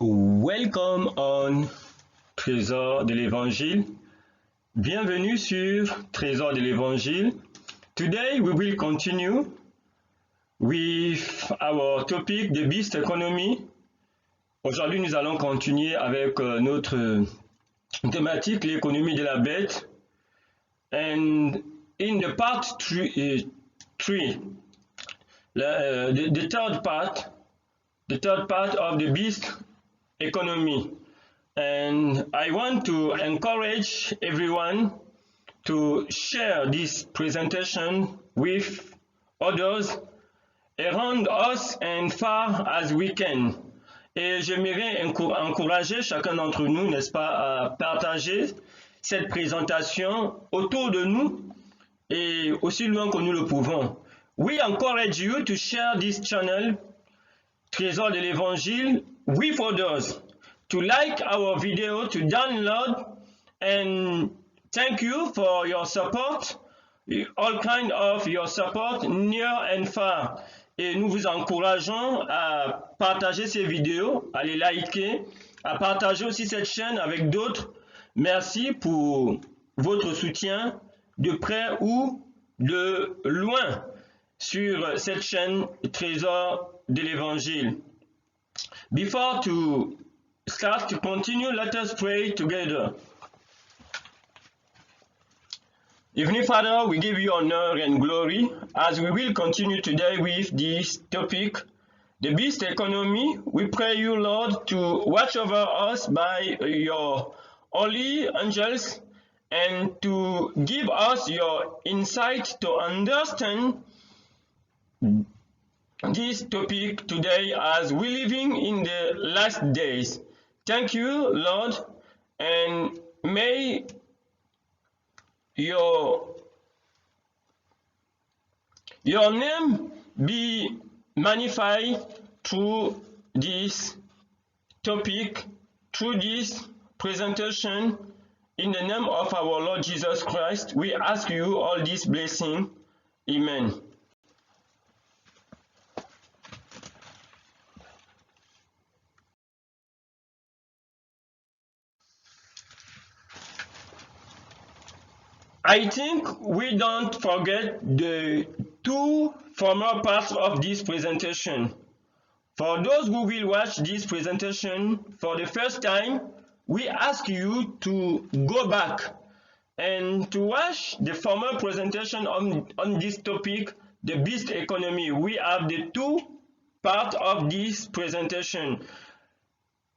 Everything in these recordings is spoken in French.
Welcome on Trésor de l'Évangile. Bienvenue sur Trésor de l'Évangile. Today we will continue with our topic, the beast economy. Aujourd'hui, nous allons continuer avec notre thématique, l'économie de la bête. And in the part 3, the third part of the beast economy, and I want to encourage everyone to share this presentation with others around us and far as we can. Et j'aimerais encourager chacun d'entre nous, n'est-ce pas, à partager cette présentation autour de nous et aussi loin que nous le pouvons. We encourage you to share this channel, Trésor de l'Évangile, with others, to like our video, to download, and thank you for your support, all kind of your support, near and far. Et nous vous encourageons à partager ces vidéos, à les liker, à partager aussi cette chaîne avec d'autres. Merci pour votre soutien de près ou de loin sur cette chaîne Trésor de l'Évangile. Before to start to continue, let us pray together. Heavenly Father, we give you honor and glory as we will continue today with this topic, the beast economy. We pray you, Lord, to watch over us by your holy angels and to give us your insight to understand this topic today as we're living in the last days. Thank you, Lord, and may your name be magnified through this topic, through this presentation. In the name of our Lord Jesus Christ, we ask you all this blessing. Amen. I think we don't forget the two former parts of this presentation. For those who will watch this presentation for the first time, we ask you to go back and to watch the former presentation on this topic, the beast economy. We have the two parts of this presentation.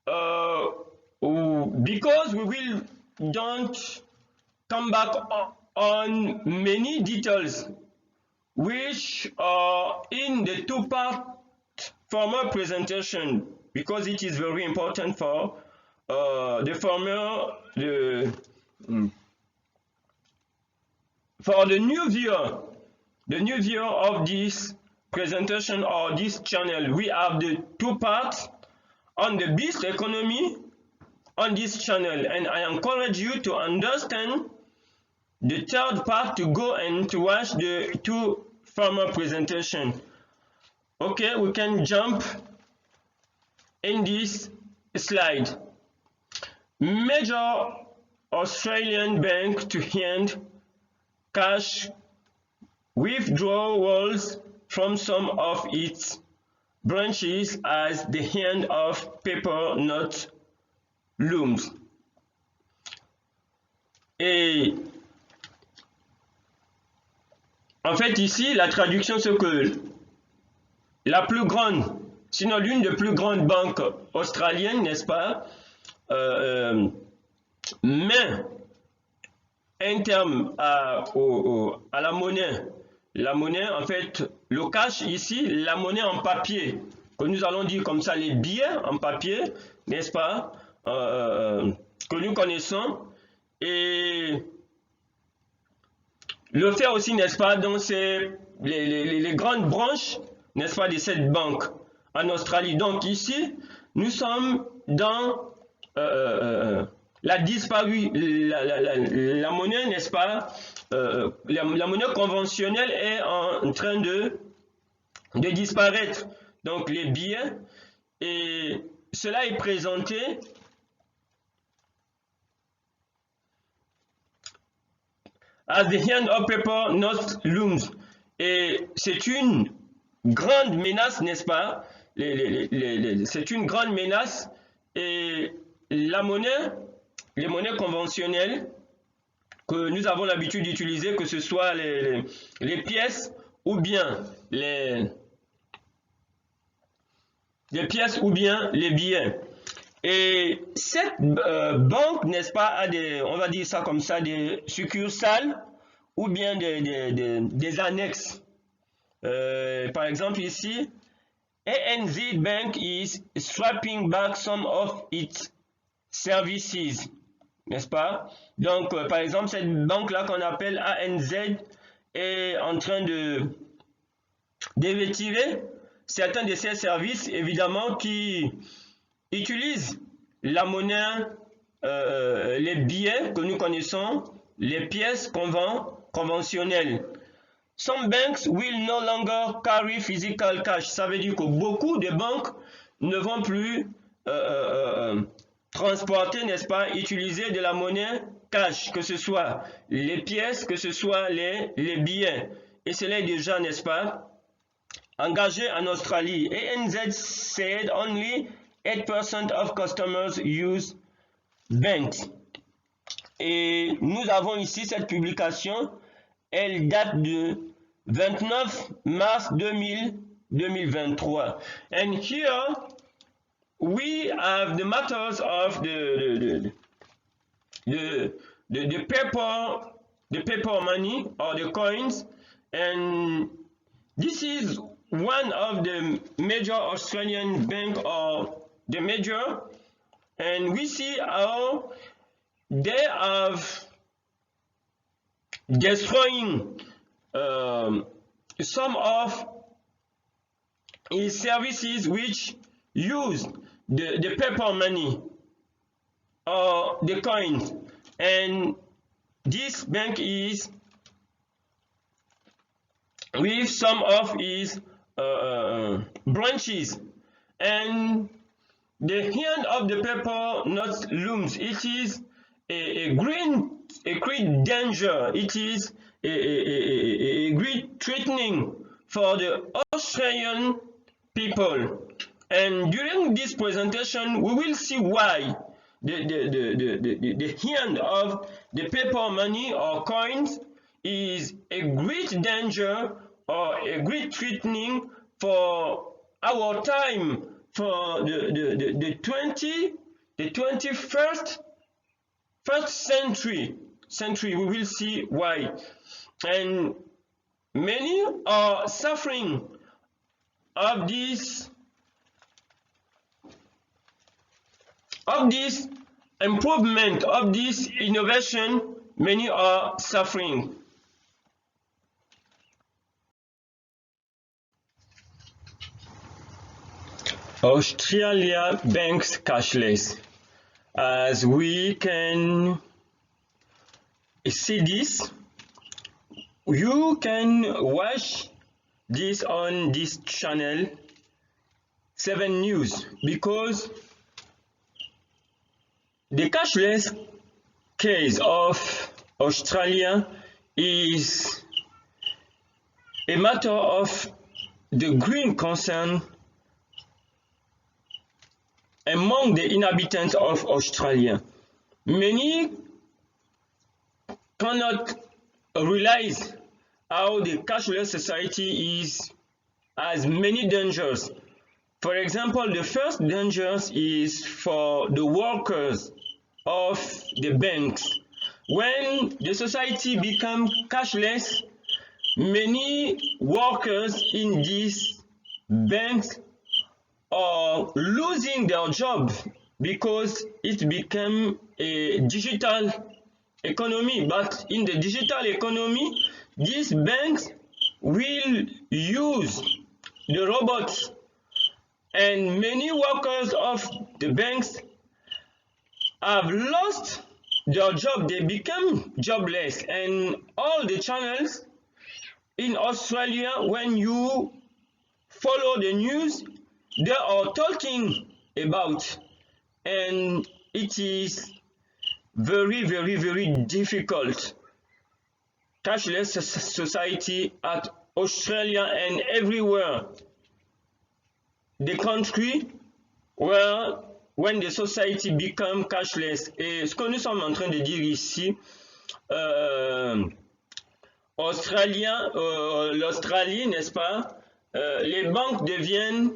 Because we will don't come back on many details which are in the two-part former presentation, because it is very important for the new viewer of this presentation or this channel. We have the two parts on the beast economy on this channel, and I encourage you to understand the third part, to go and to watch the two former presentation. Okay, we can jump in this slide. Major Australian bank to end cash withdrawals from some of its branches as the end of paper notes looms. Et en fait ici la traduction c'est que la plus grande, sinon l'une des plus grandes banques australiennes, n'est-ce pas, met un terme à la monnaie, en fait le cash ici, la monnaie en papier, que nous allons dire comme ça, les billets en papier, n'est-ce pas, que nous connaissons, et le fait aussi, n'est-ce pas, dans les grandes branches, n'est-ce pas, de cette banque en Australie. Donc ici, nous sommes dans la disparue, la monnaie, n'est-ce pas, la monnaie conventionnelle est en train de disparaître. Donc les billets, et cela est présenté as the hand of paper not looms. Et c'est une grande menace, n'est-ce pas? C'est une grande menace. Et la monnaie, les monnaies conventionnelles que nous avons l'habitude d'utiliser, que ce soit les pièces ou bien les pièces ou bien les billets. Et cette banque, n'est-ce pas, a des, on va dire ça comme ça, des succursales ou bien des annexes. Par exemple ici, ANZ Bank is swapping back some of its services, n'est-ce pas? Donc, par exemple, cette banque-là qu'on appelle ANZ est en train de retirer certains de ses services, évidemment, qui utilisent la monnaie, les billets que nous connaissons, les pièces conventionnelles. Some banks will no longer carry physical cash. Ça veut dire que beaucoup de banques ne vont plus transporter, n'est-ce pas, utiliser de la monnaie cash, que ce soit les pièces, que ce soit les billets. Et cela est déjà, n'est-ce pas, engagé en Australie. ANZ said only 8% of customers use banks. Et nous avons ici cette publication, elle date de 29 mars 2023. And here we have the matters of the paper money or the coins, and this is one of the major Australian bank or the major, and we see how they have destroying some of its services which use the paper money or the coins, and this bank is with some of its branches, and the hand of the paper not looms. It is a great danger. It is a great threatening for the Australian people. And during this presentation, we will see why the hand of the paper money or coins is a great danger or a great threatening for our time, for the 21st century. We will see why. And many are suffering of this improvement, of this innovation. Many are suffering. Australia banks cashless. As we can see this, you can watch this on this channel 7 News, because the cashless case of Australia is a matter of the green concern among the inhabitants of Australia. Many cannot realize how the cashless society has many dangers. For example, the first danger is for the workers of the banks. When the society becomes cashless, many workers in these banks are losing their job because it became a digital economy. But in the digital economy, these banks will use the robots, and many workers of the banks have lost their job. They become jobless, and all the channels in Australia, when you follow the news, they are talking about, and it is very difficult. Cashless society at Australia and everywhere. The country where when the society become cashless. Et ce que nous sommes en train de dire ici, l'Australie, n'est-ce pas? Les banques deviennent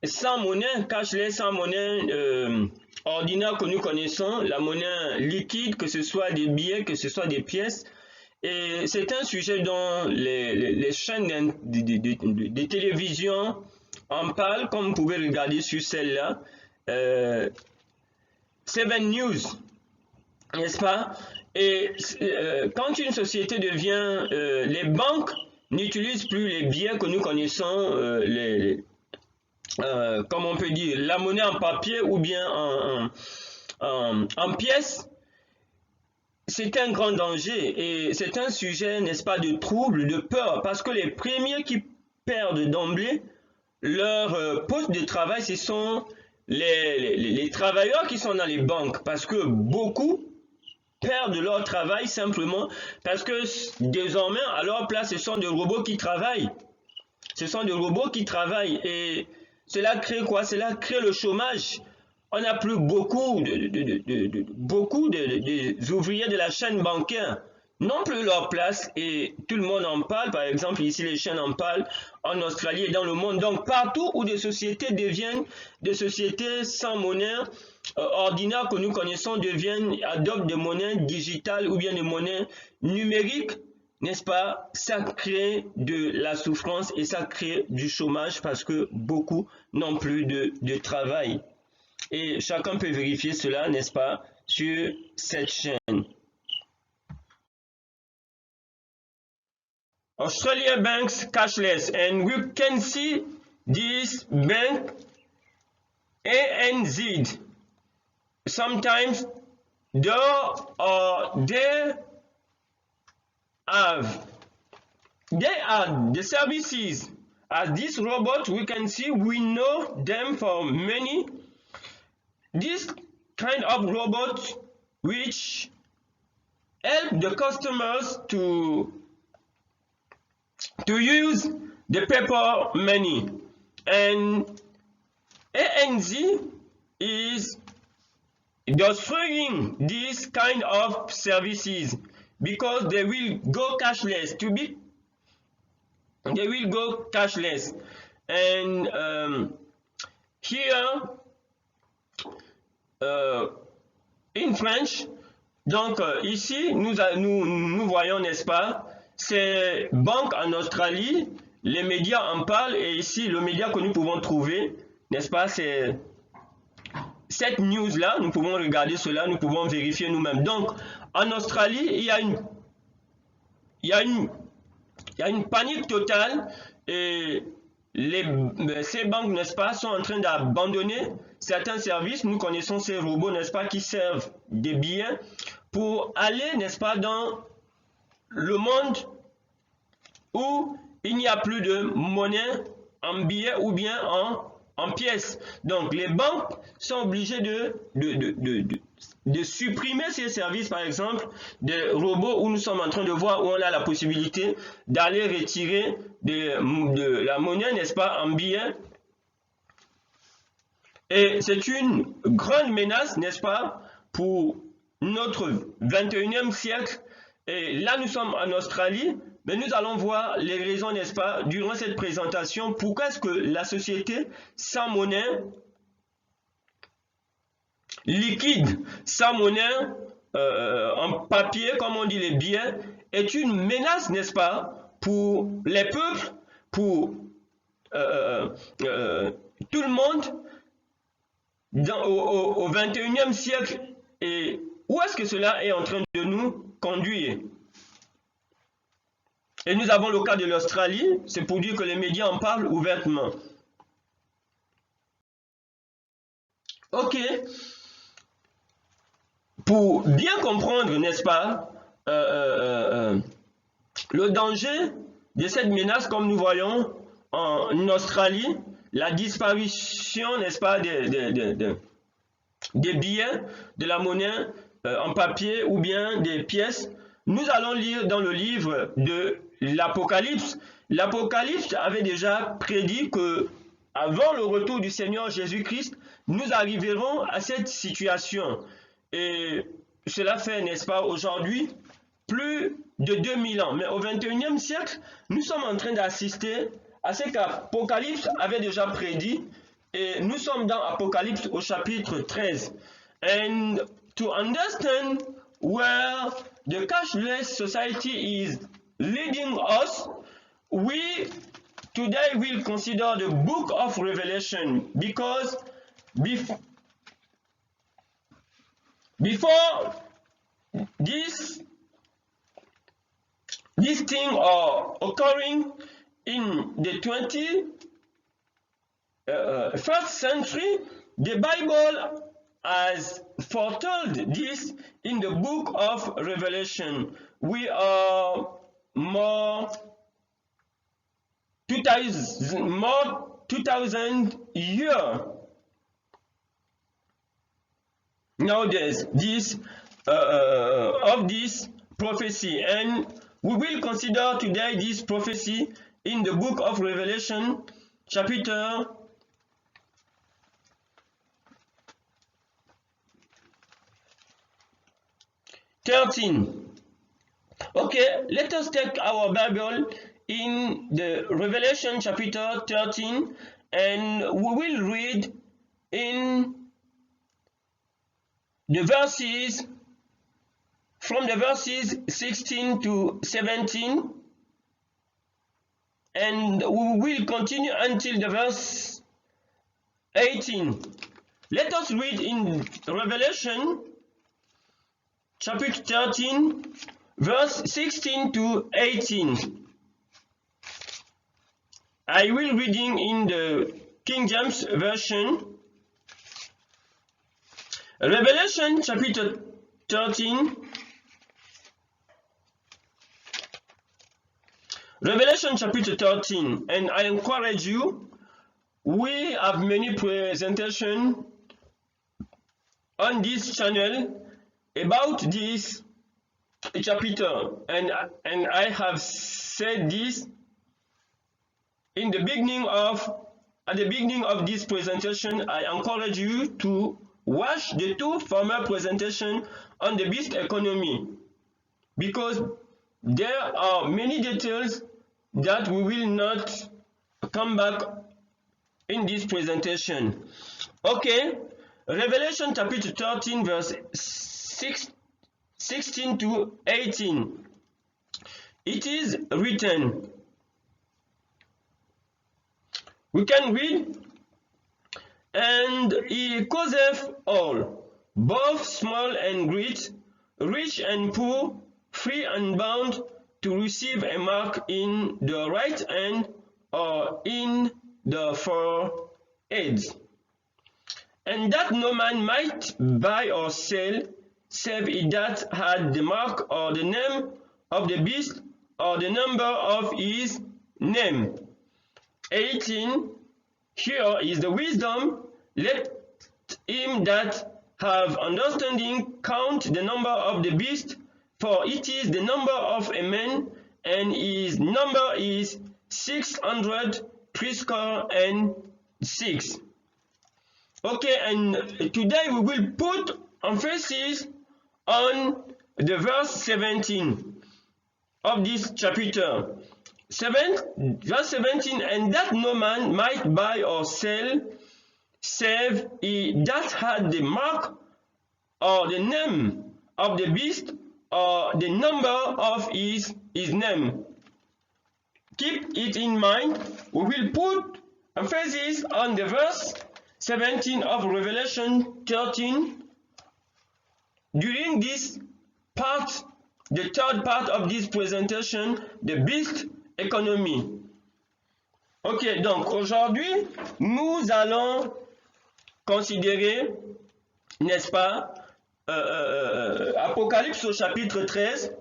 sans monnaie, cashless, sans monnaie ordinaire que nous connaissons, la monnaie liquide, que ce soit des billets, que ce soit des pièces. Et c'est un sujet dont les chaînes de télévision en parlent, comme vous pouvez regarder sur celle-là. 7 News, n'est-ce pas? Et quand une société devient... les banques n'utilisent plus les billets que nous connaissons, comme on peut dire, la monnaie en papier ou bien en pièces. C'est un grand danger et c'est un sujet, n'est-ce pas, de trouble, de peur, parce que les premiers qui perdent d'emblée leur poste de travail, ce sont les travailleurs qui sont dans les banques, parce que beaucoup perdent leur travail simplement parce que désormais, à leur place, ce sont des robots qui travaillent. Ce sont des robots qui travaillent et cela crée quoi? Cela crée le chômage. On n'a plus beaucoup des ouvriers de la chaîne bancaire n'ont plus leur place et tout le monde en parle. Par exemple, ici, les chaînes en parlent en Australie et dans le monde. Donc, partout où des sociétés deviennent des sociétés sans monnaie ordinaire que nous connaissons, adoptent des monnaies digitales ou bien des monnaies numériques, n'est-ce pas? Ça crée de la souffrance et ça crée du chômage parce que beaucoup n'ont plus de travail. Et chacun peut vérifier cela, n'est-ce pas, sur cette chaîne. Australia banks cashless, and we can see this bank ANZ. Sometimes they are the services as this robot. We can see, we know them for many. This kind of robots which help the customers to use the paper money, and ANZ is destroying this kind of services because they will go cashless. They will go cashless, and here in French, donc ici nous voyons, n'est-ce pas, ces banques en Australie, les médias en parlent et ici le média que nous pouvons trouver, n'est-ce pas, c'est cette news là, nous pouvons regarder cela, nous pouvons vérifier nous-mêmes. Donc en Australie, il y a une panique totale et ces banques, n'est-ce pas, sont en train d'abandonner certains services. Nous connaissons ces robots, n'est-ce pas, qui servent des billets pour aller, n'est-ce pas, dans le monde où il n'y a plus de monnaie en billets ou bien en pièces. Donc les banques sont obligées de supprimer ces services, par exemple des robots où nous sommes en train de voir où on a la possibilité d'aller retirer de la monnaie, n'est-ce pas, en billets. Et c'est une grande menace, n'est-ce pas, pour notre 21e siècle. Et là, nous sommes en Australie, mais nous allons voir les raisons, n'est-ce pas, durant cette présentation. Pourquoi est-ce que la société sans monnaie liquide, sans monnaie en papier, comme on dit les billets, est une menace, n'est-ce pas, pour les peuples, pour tout le monde au 21e siècle. Et où est-ce que cela est en train de nous conduire? Et nous avons le cas de l'Australie, c'est pour dire que les médias en parlent ouvertement. Ok. Pour bien comprendre, n'est-ce pas, le danger de cette menace, comme nous voyons en Australie, la disparition, n'est-ce pas, des billets, de la monnaie en papier ou bien des pièces, nous allons lire dans le livre de l'Apocalypse. L'Apocalypse avait déjà prédit que avant le retour du Seigneur Jésus-Christ, nous arriverons à cette situation. Et cela fait, n'est-ce pas, aujourd'hui, plus de 2000 ans. Mais au 21e siècle, nous sommes en train d'assister à ce qu'Apocalypse avait déjà prédit. Et nous sommes dans Apocalypse au chapitre 13. And to understand where the cashless society is leading us, we today will consider the book of Revelation, because before this thing are occurring in the 21st century, the Bible has foretold this in the book of Revelation. We are more 2000 years nowadays of this prophecy, and we will consider today this prophecy in the book of Revelation, chapter 13. Okay, let us take our Bible in the Revelation chapter 13, and we will read in the verses, from the verses 16 to 17, and we will continue until the verse 18. Let us read in Revelation chapter 13, verse 16 to 18. I will reading in the King James Version. Revelation chapter 13. Revelation chapter 13, and I encourage you, we have many presentations on this channel about this chapter, and I have said this in the beginning of at the beginning of this presentation. I encourage you to watch the two former presentations on the beast economy, because there are many details that we will not come back in this presentation. Okay, Revelation chapter 13, verse 16 to 18. It is written, we can read, and he causeth all, both small and great, rich and poor, free and bound, to receive a mark in the right hand or in the forehead, and that no man might buy or sell, save he that had the mark or the name of the beast or the number of his name. 18. Here is the wisdom. Let him that have understanding count the number of the beast, for it is the number of a man, and his number is 666. Okay, and today we will put emphasis on the verse 17 of this chapter. Verse 17, and that no man might buy or sell, save he that had the mark or the name of the beast or the number of his name. Keep it in mind. We will put emphasis on the verse 17 of Revelation 13 during this part, the third part of this presentation, the beast economy. Ok, donc aujourd'hui, nous allons considérer, n'est-ce pas, Apocalypse au chapitre 13.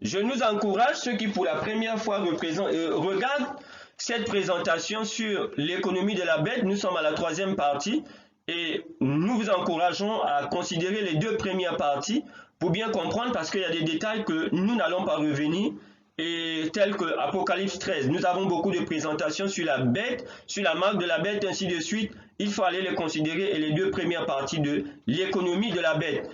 Je nous encourage, ceux qui pour la première fois regardent cette présentation sur l'économie de la bête. Nous sommes à la 3e partie et nous vous encourageons à considérer les 2 premières parties pour bien comprendre, parce qu'il y a des détails que nous n'allons pas revenir, et tels que Apocalypse 13. Nous avons beaucoup de présentations sur la bête, sur la marque de la bête, ainsi de suite. Il faut aller les considérer, et les 2 premières parties de l'économie de la bête.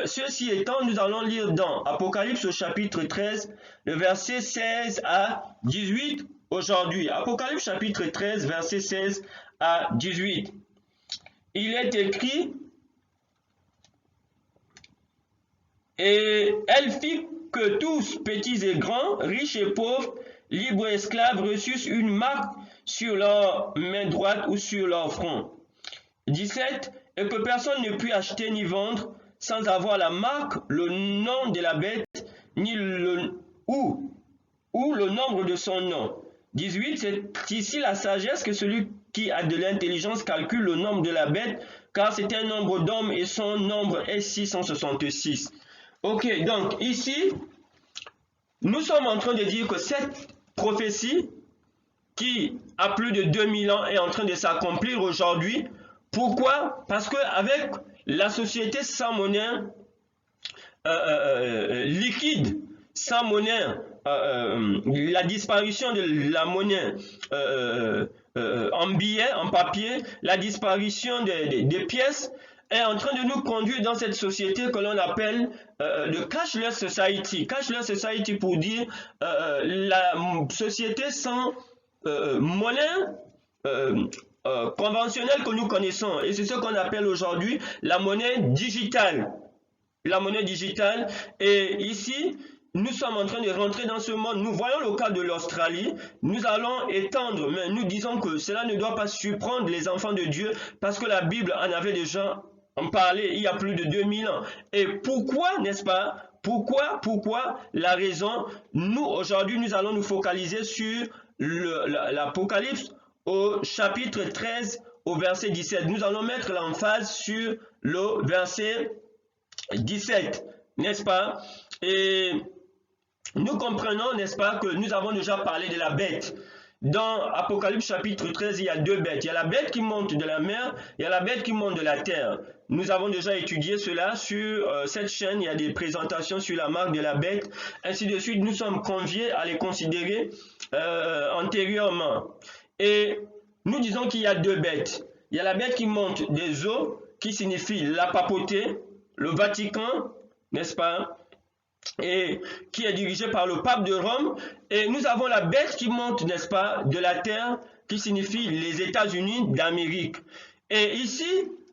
Ceci étant, nous allons lire dans Apocalypse au chapitre 13, le verset 16 à 18 aujourd'hui. Apocalypse chapitre 13, verset 16 à 18. Il est écrit: et elle fit que tous, petits et grands, riches et pauvres, libres et esclaves, reçussent une marque sur leur main droite ou sur leur front. 17. Et que personne ne put acheter ni vendre sans avoir la marque, le nom de la bête, ni ou le nombre de son nom. 18. C'est ici la sagesse que celui qui a de l'intelligence calcule le nombre de la bête, car c'est un nombre d'hommes et son nombre est 666. Ok, donc ici, nous sommes en train de dire que cette prophétie, qui a plus de 2000 ans, est en train de s'accomplir aujourd'hui. Pourquoi? Parce qu'avec la société sans monnaie liquide, sans monnaie, la disparition de la monnaie en billets, en papier, la disparition des pièces, est en train de nous conduire dans cette société que l'on appelle le cashless society. Cashless society pour dire la société sans monnaie conventionnelle que nous connaissons. Et c'est ce qu'on appelle aujourd'hui la monnaie digitale. La monnaie digitale. Et ici, nous sommes en train de rentrer dans ce monde. Nous voyons le cas de l'Australie. Nous allons étendre, mais nous disons que cela ne doit pas surprendre les enfants de Dieu, parce que la Bible en avait déjà parlé il y a plus de 2000 ans. Et pourquoi, n'est-ce pas? Pourquoi? La raison, nous, aujourd'hui, nous allons nous focaliser sur l'Apocalypse au chapitre 13, au verset 17. Nous allons mettre l'emphase sur le verset 17, n'est-ce pas? Et nous comprenons, n'est-ce pas, que nous avons déjà parlé de la bête. Dans Apocalypse chapitre 13, il y a 2 bêtes. Il y a la bête qui monte de la mer, il y a la bête qui monte de la terre. Nous avons déjà étudié cela sur cette chaîne. Il y a des présentations sur la marque de la bête, ainsi de suite. Nous sommes conviés à les considérer antérieurement. Et nous disons qu'il y a 2 bêtes. Il y a la bête qui monte des eaux, qui signifie la papauté, le Vatican, n'est-ce pas, et qui est dirigé par le pape de Rome. Et nous avons la bête qui monte, n'est-ce pas, de la terre, qui signifie les États-Unis d'Amérique. Et ici,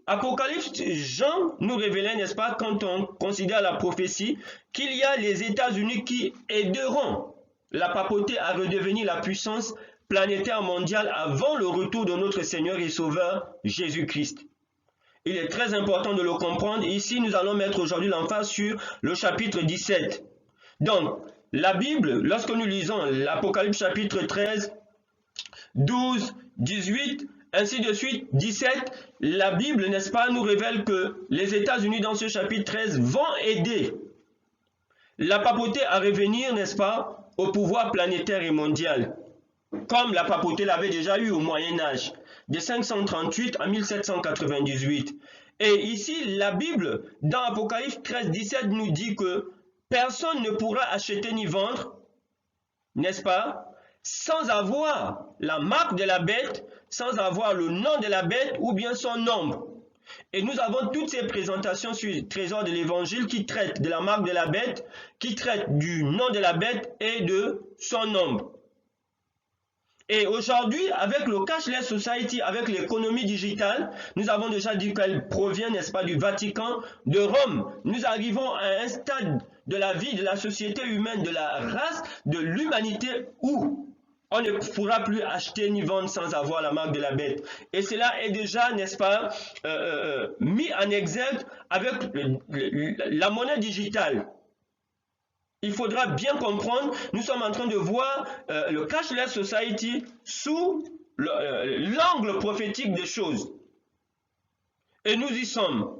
Apocalypse, Jean nous révélait, n'est-ce pas, quand on considère la prophétie, qu'il y a les États-Unis qui aideront la papauté à redevenir la puissance planétaire mondiale avant le retour de notre Seigneur et Sauveur Jésus-Christ. Il est très important de le comprendre. Ici, nous allons mettre aujourd'hui l'emphase sur le chapitre 17. Donc, la Bible, lorsque nous lisons l'Apocalypse chapitre 13, 12, 18, ainsi de suite, 17, la Bible, n'est-ce pas, nous révèle que les États-Unis, dans ce chapitre 13, vont aider la papauté à revenir, n'est-ce pas, au pouvoir planétaire et mondial, comme la papauté l'avait déjà eu au Moyen-Âge, de 538 à 1798. Et ici, la Bible, dans Apocalypse 13, 17, nous dit que personne ne pourra acheter ni vendre, n'est-ce pas, sans avoir la marque de la bête, sans avoir le nom de la bête ou bien son nombre. Et nous avons toutes ces présentations sur le trésor de l'évangile qui traitent de la marque de la bête, qui traitent du nom de la bête et de son nombre. Et aujourd'hui, avec le cashless society, avec l'économie digitale, nous avons déjà dit qu'elle provient, n'est-ce pas, du Vatican, de Rome. Nous arrivons à un stade de la vie, de la société humaine, de la race, de l'humanité où on ne pourra plus acheter ni vendre sans avoir la marque de la bête. Et cela est déjà, n'est-ce pas, mis en exergue avec la monnaie digitale. Il faudra bien comprendre, nous sommes en train de voir le cashless society sous l'angle prophétique des choses. Et nous y sommes.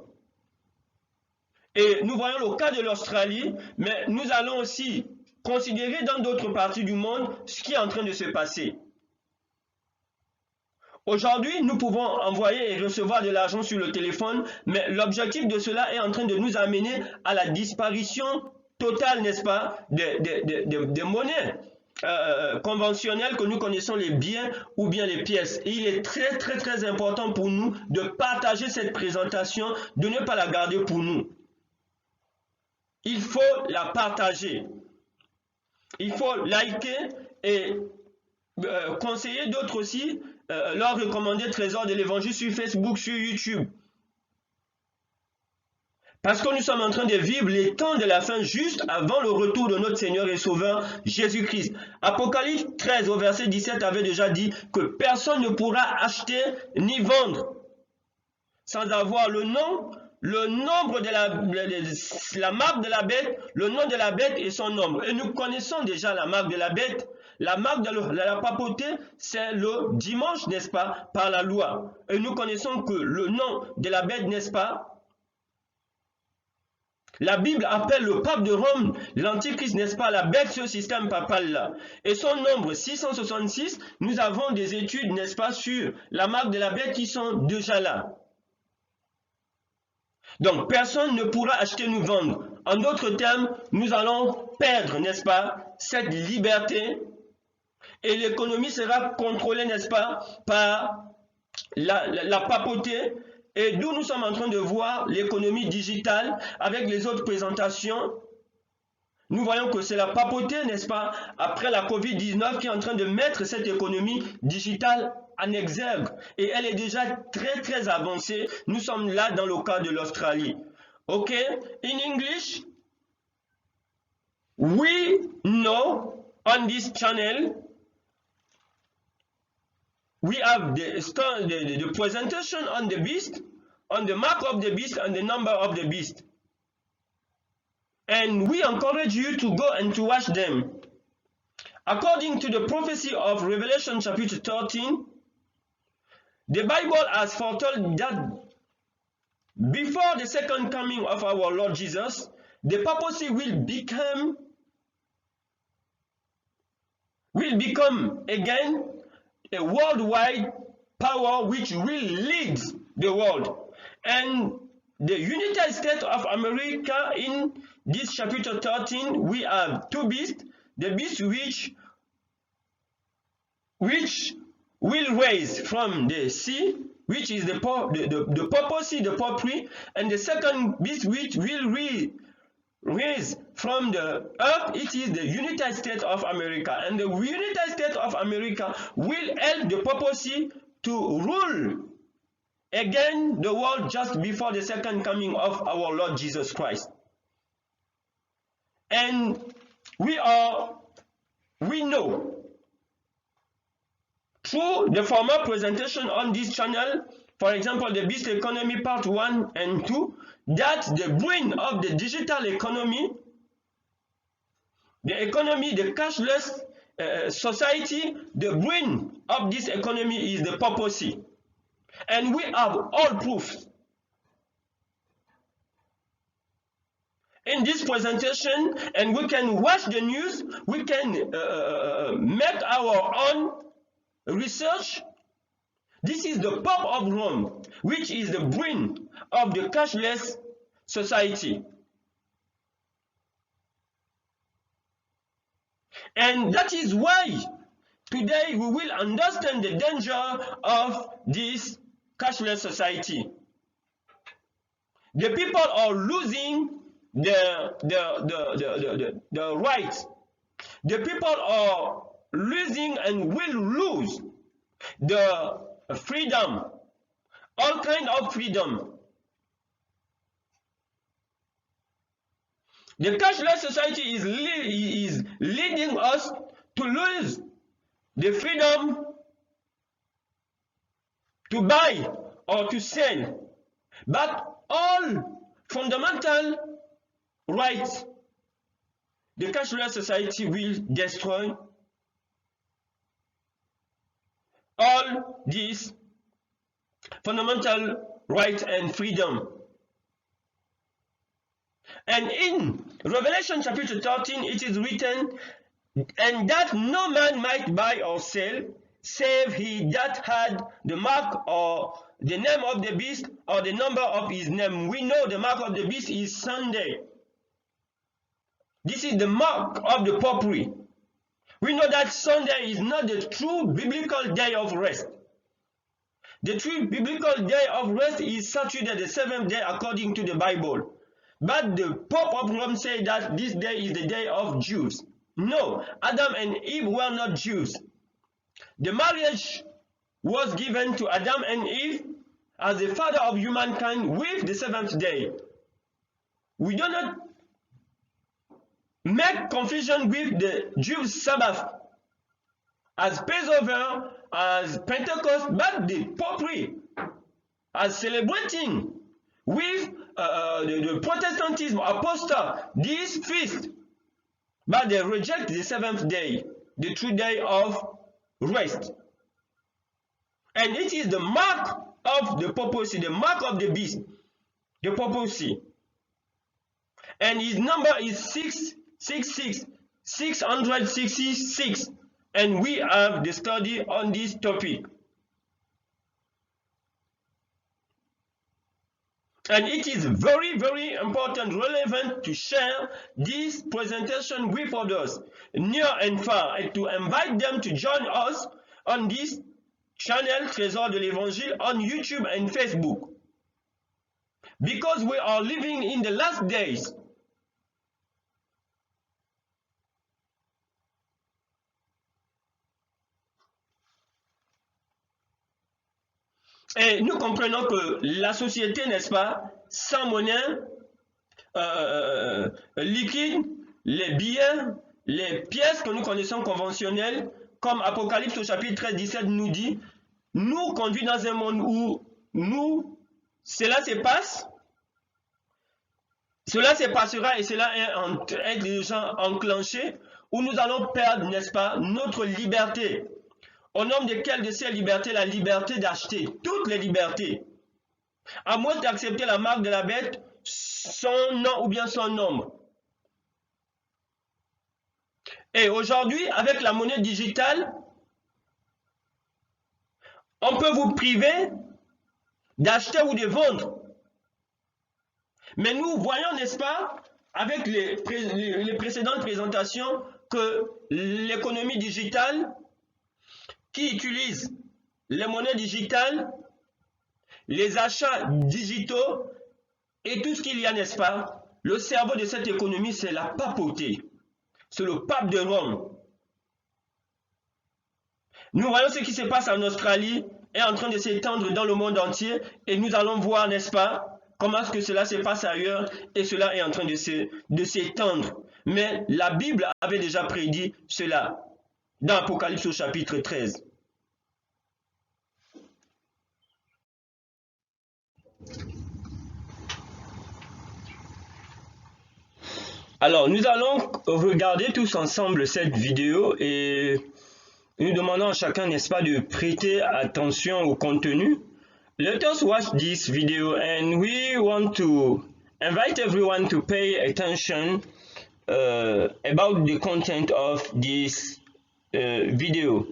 Et nous voyons le cas de l'Australie, mais nous allons aussi considérer dans d'autres parties du monde ce qui est en train de se passer. Aujourd'hui, nous pouvons envoyer et recevoir de l'argent sur le téléphone, mais l'objectif de cela est en train de nous amener à la disparition totale, n'est-ce pas, des monnaies conventionnelles que nous connaissons, les biens ou bien les pièces. Et il est très important pour nous de partager cette présentation, de ne pas la garder pour nous. Il faut la partager. Il faut liker et conseiller d'autres aussi, leur recommander Trésor de l'Évangile sur Facebook, sur YouTube. Parce que nous sommes en train de vivre les temps de la fin juste avant le retour de notre Seigneur et Sauveur Jésus-Christ. Apocalypse 13 au verset 17 avait déjà dit que personne ne pourra acheter ni vendre sans avoir le nom, le nombre de la marque de la bête, le nom de la bête et son nombre. Et nous connaissons déjà la marque de la bête. La marque de la papauté, c'est le dimanche, n'est-ce pas, par la loi. Et nous connaissons que le nom de la bête, n'est-ce pas, la Bible appelle le pape de Rome l'antichrist, n'est-ce pas, la bête, ce système papal-là. Et son nombre 666, nous avons des études, n'est-ce pas, sur la marque de la bête qui sont déjà là. Donc, personne ne pourra acheter nous vendre. En d'autres termes, nous allons perdre, n'est-ce pas, cette liberté et l'économie sera contrôlée, n'est-ce pas, par la papauté. Et d'où nous sommes en train de voir l'économie digitale avec les autres présentations. Nous voyons que c'est la papauté, n'est-ce pas, après la Covid-19 qui est en train de mettre cette économie digitale en exergue. Et elle est déjà très avancée. Nous sommes là dans le cas de l'Australie. Ok? In English, we know on this channel, we have the presentation on the beast, on the mark of the beast and the number of the beast. And we encourage you to go and to watch them. According to the prophecy of Revelation chapter 13, the Bible has foretold that before the second coming of our Lord Jesus, the papacy will become again a worldwide power which will lead the world. And the United States of America, in this chapter 13, we have two beasts, the beast which will raise from the sea, which is the papacy, the popery, and the second beast which will raise from the earth, it is the United States of America. And the United States of America will help the papacy to rule again the world just before the second coming of our Lord Jesus Christ. And we know through the former presentation on this channel, for example, the Beast Economy Part 1 and 2, that the brain of the digital economy, the cashless society, the brain of this economy is the papacy. And we have all proofs. In this presentation, and we can watch the news, we can make our own research. This is the Pope of Rome, which is the brain of the cashless society. And that is why today we will understand the danger of this cashless society. The people are losing the rights. The people are losing and will lose the freedom, all kind of freedom. The cashless society is leading us to lose the freedom to buy or to sell, but all fundamental rights the cashless society will destroy. All these fundamental rights and freedom. And in Revelation chapter 13, it is written, and that no man might buy or sell save he that had the mark or the name of the beast or the number of his name. We know the mark of the beast is Sunday. This is the mark of the popery. We know that Sunday is not the true biblical day of rest. The true biblical day of rest is Saturday, the seventh day according to the Bible. But the Pope of Rome said that this day is the day of Jews. No, Adam and Eve were not Jews. The marriage was given to Adam and Eve as the father of humankind with the seventh day. We do not make confusion with the Jews' Sabbath as Passover, as Pentecost, but the popery as celebrating with the Protestantism, apostle, this feast, but they reject the seventh day, the true day of rest. And it is the mark of the papacy, the mark of the beast, the papacy. And his number is 666, and we have the study on this topic. And it is very, very important, relevant to share this presentation with others, near and far, and to invite them to join us on this channel, Trésor de l'Évangile, on YouTube and Facebook. Because we are living in the last days. Et nous comprenons que la société, n'est-ce pas, sans monnaie liquide, les billets, les pièces que nous connaissons conventionnelles, comme Apocalypse au chapitre 13, 17 nous dit, nous conduit dans un monde où cela se passe, cela se passera et cela est déjà enclenché, où nous allons perdre, n'est-ce pas, notre liberté. Au nom de quelle de ces libertés? La liberté d'acheter, toutes les libertés. À moins d'accepter la marque de la bête, son nom ou bien son nombre. Et aujourd'hui, avec la monnaie digitale, on peut vous priver d'acheter ou de vendre. Mais nous voyons, n'est-ce pas, avec les précédentes présentations, que l'économie digitale qui utilise les monnaies digitales, les achats digitaux et tout ce qu'il y a, n'est-ce pas? Le cerveau de cette économie, c'est la papauté. C'est le pape de Rome. Nous voyons ce qui se passe en Australie est en train de s'étendre dans le monde entier et nous allons voir, n'est-ce pas, comment est-ce que cela se passe ailleurs et cela est en train de s'étendre. Mais la Bible avait déjà prédit cela dans Apocalypse au chapitre 13. Alors, nous allons regarder tous ensemble cette vidéo et nous demandons à chacun, n'est-ce pas, de prêter attention au contenu. Let us watch this video and we want to invite everyone to pay attention about the content of this video.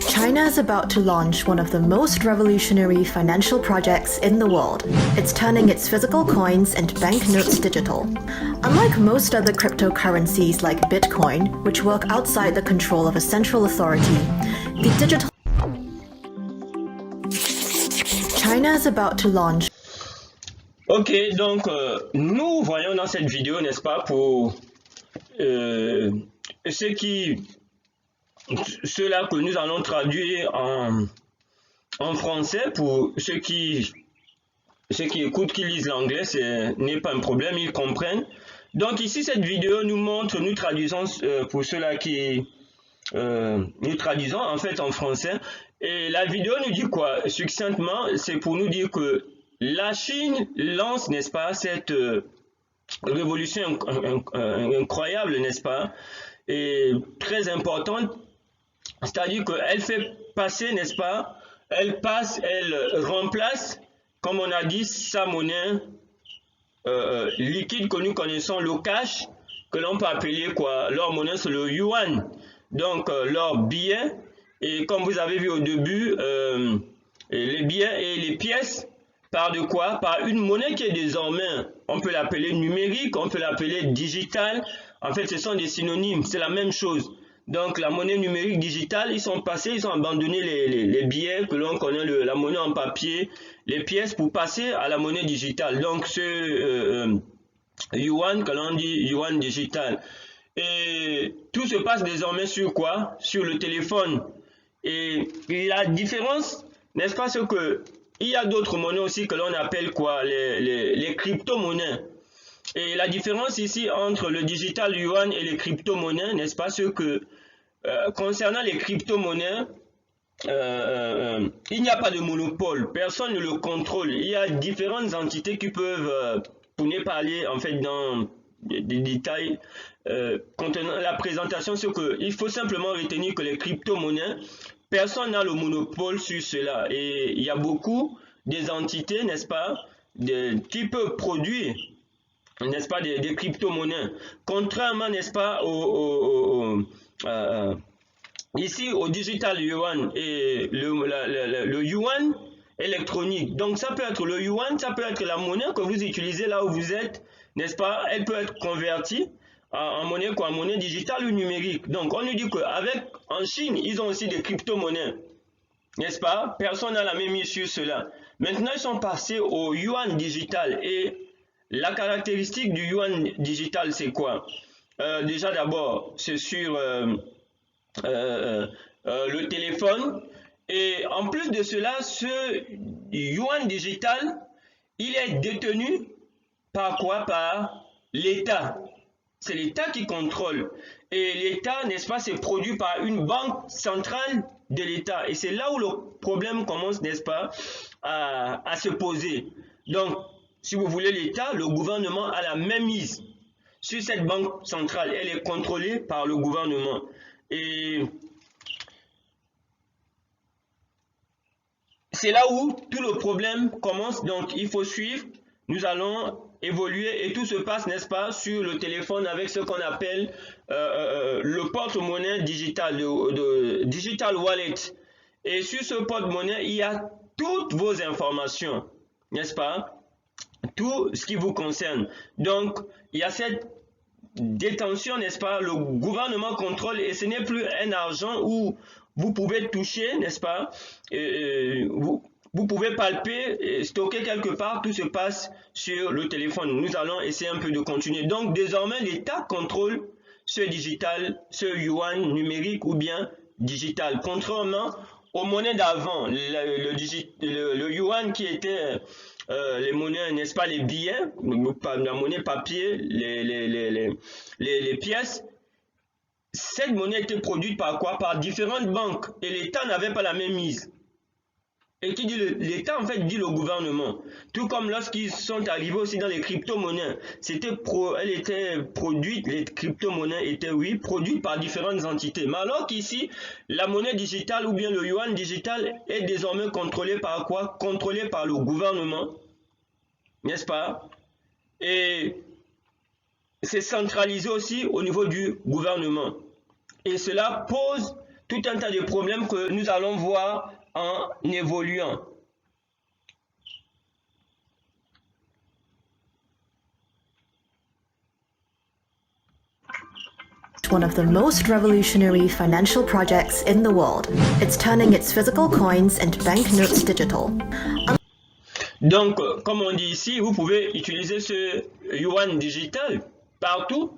China is about to launch one of the most revolutionary financial projects in the world. It's turning its physical coins and banknotes digital. Unlike most other cryptocurrencies like Bitcoin, which work outside the control of a central authority, the digital China is about to launch. Ok, donc nous voyons dans cette vidéo, n'est-ce pas, pour ceux-là que nous allons traduire en français, pour ceux qui écoutent, qui lisent l'anglais, ce n'est pas un problème, ils comprennent. Donc ici, cette vidéo nous montre, nous traduisons, pour ceux-là qui nous traduisons en fait en français, et la vidéo nous dit quoi? Succinctement, c'est pour nous dire que la Chine lance, n'est-ce pas, cette révolution incroyable, n'est-ce pas, et très importante, c'est-à-dire qu'elle fait passer, n'est-ce pas, elle remplace, comme on a dit, sa monnaie liquide que nous connaissons, le cash, que l'on peut appeler quoi, leur monnaie, c'est le yuan. Donc, leur billet, et comme vous avez vu au début, les billets et les pièces, par de quoi? Par une monnaie qui est désormais, on peut l'appeler numérique, on peut l'appeler digitale. En fait, ce sont des synonymes, c'est la même chose. Donc, la monnaie numérique digitale, ils sont passés, ils ont abandonné les billets que l'on connaît, la monnaie en papier, les pièces pour passer à la monnaie digitale. Donc, ce yuan, que l'on dit yuan digital. Et tout se passe désormais sur quoi? Sur le téléphone. Et la différence, n'est-ce pas, c'est que il y a d'autres monnaies aussi que l'on appelle quoi? Les crypto-monnaies. Et la différence ici entre le digital yuan et les crypto-monnaies, n'est-ce pas, c'est que concernant les crypto-monnaies, il n'y a pas de monopole, personne ne le contrôle. Il y a différentes entités qui peuvent, pour ne parler en fait dans des détails contenant la présentation, c'est qu'il faut simplement retenir que les crypto-monnaies, personne n'a le monopole sur cela. Et il y a beaucoup des entités, n'est-ce pas, qui peuvent produire, n'est-ce pas, des crypto-monnaies. Contrairement, n'est-ce pas, ici au digital yuan et le yuan électronique. Donc ça peut être le yuan, ça peut être la monnaie que vous utilisez là où vous êtes, n'est-ce pas? Elle peut être convertie en monnaie quoi, en monnaie digitale ou numérique. Donc on nous dit qu'en Chine, ils ont aussi des crypto-monnaies, n'est-ce pas? Personne n'a la même mise sur cela. Maintenant, ils sont passés au yuan digital. Et la caractéristique du yuan digital, c'est quoi? Déjà d'abord, c'est sur le téléphone. Et en plus de cela, ce yuan digital, il est détenu par quoi? Par l'État. C'est l'État qui contrôle. Et l'État, n'est-ce pas, c'est produit par une banque centrale de l'État. Et c'est là où le problème commence, n'est-ce pas, à se poser. Donc, si vous voulez l'État, le gouvernement a la même mise sur cette banque centrale. Elle est contrôlée par le gouvernement. Et c'est là où tout le problème commence. Donc, il faut suivre. Nous allons évoluer et tout se passe, n'est-ce pas, sur le téléphone avec ce qu'on appelle le porte-monnaie digital, de digital wallet. Et sur ce porte-monnaie, il y a toutes vos informations, n'est-ce pas? Tout ce qui vous concerne. Donc, il y a cette détention, n'est-ce pas? Le gouvernement contrôle et ce n'est plus un argent où vous pouvez toucher, n'est-ce pas? Vous pouvez palper et stocker quelque part, tout se passe sur le téléphone. Nous allons essayer un peu de continuer. Donc, désormais, l'État contrôle ce digital, ce yuan numérique ou bien digital. Contrairement aux monnaies d'avant, le yuan qui était les monnaies, n'est-ce pas, les billets, la monnaie papier, les pièces, cette monnaie était produite par quoi? Par différentes banques et l'État n'avait pas la même mise. Et qui dit l'État, en fait, dit le gouvernement. Tout comme lorsqu'ils sont arrivés aussi dans les crypto-monnaies, elle était produite, les crypto-monnaies étaient, oui, produites par différentes entités. Mais alors qu'ici, la monnaie digitale ou bien le yuan digital est désormais contrôlé par quoi? Contrôlé par le gouvernement, n'est-ce pas? Et c'est centralisé aussi au niveau du gouvernement. Et cela pose tout un tas de problèmes que nous allons voir en évoluant. One of the most revolutionary financial projects in the world. It's turning its physical coins and banknotes digital. Donc, comme on dit ici, vous pouvez utiliser ce yuan digital partout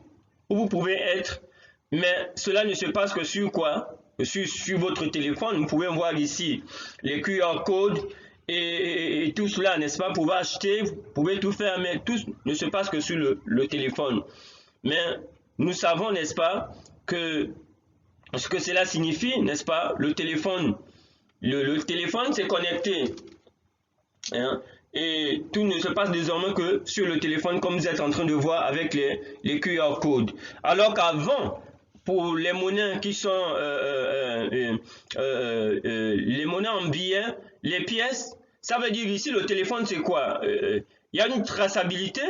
où vous pouvez être, mais cela ne se passe que sur quoi? Sur votre téléphone. Vous pouvez voir ici les QR codes et tout cela, n'est-ce pas? Vous pouvez acheter, vous pouvez tout faire, mais tout ne se passe que sur le téléphone. Mais nous savons, n'est-ce pas, que ce que cela signifie, n'est-ce pas? Le téléphone, le téléphone c'est connecté. Hein? Et tout ne se passe désormais que sur le téléphone, comme vous êtes en train de voir avec les QR codes. Alors qu'avant, pour les monnaies qui sont les monnaies en billets, les pièces, ça veut dire ici le téléphone c'est quoi? Il y a une traçabilité,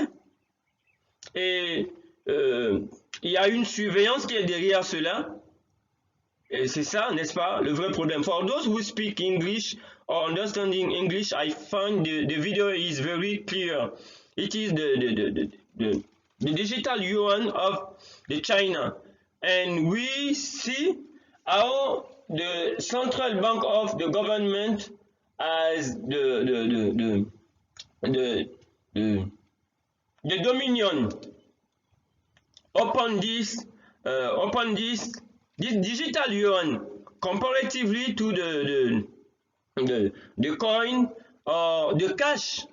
Et il y a une surveillance qui est derrière cela. Et c'est ça, n'est-ce pas, le vrai problème. For those who speak English or understanding English, I find the video is very clear. It is the digital yuan of the China. And we see how the central bank of the government has the dominion upon this digital yuan comparatively to the coin or the cash.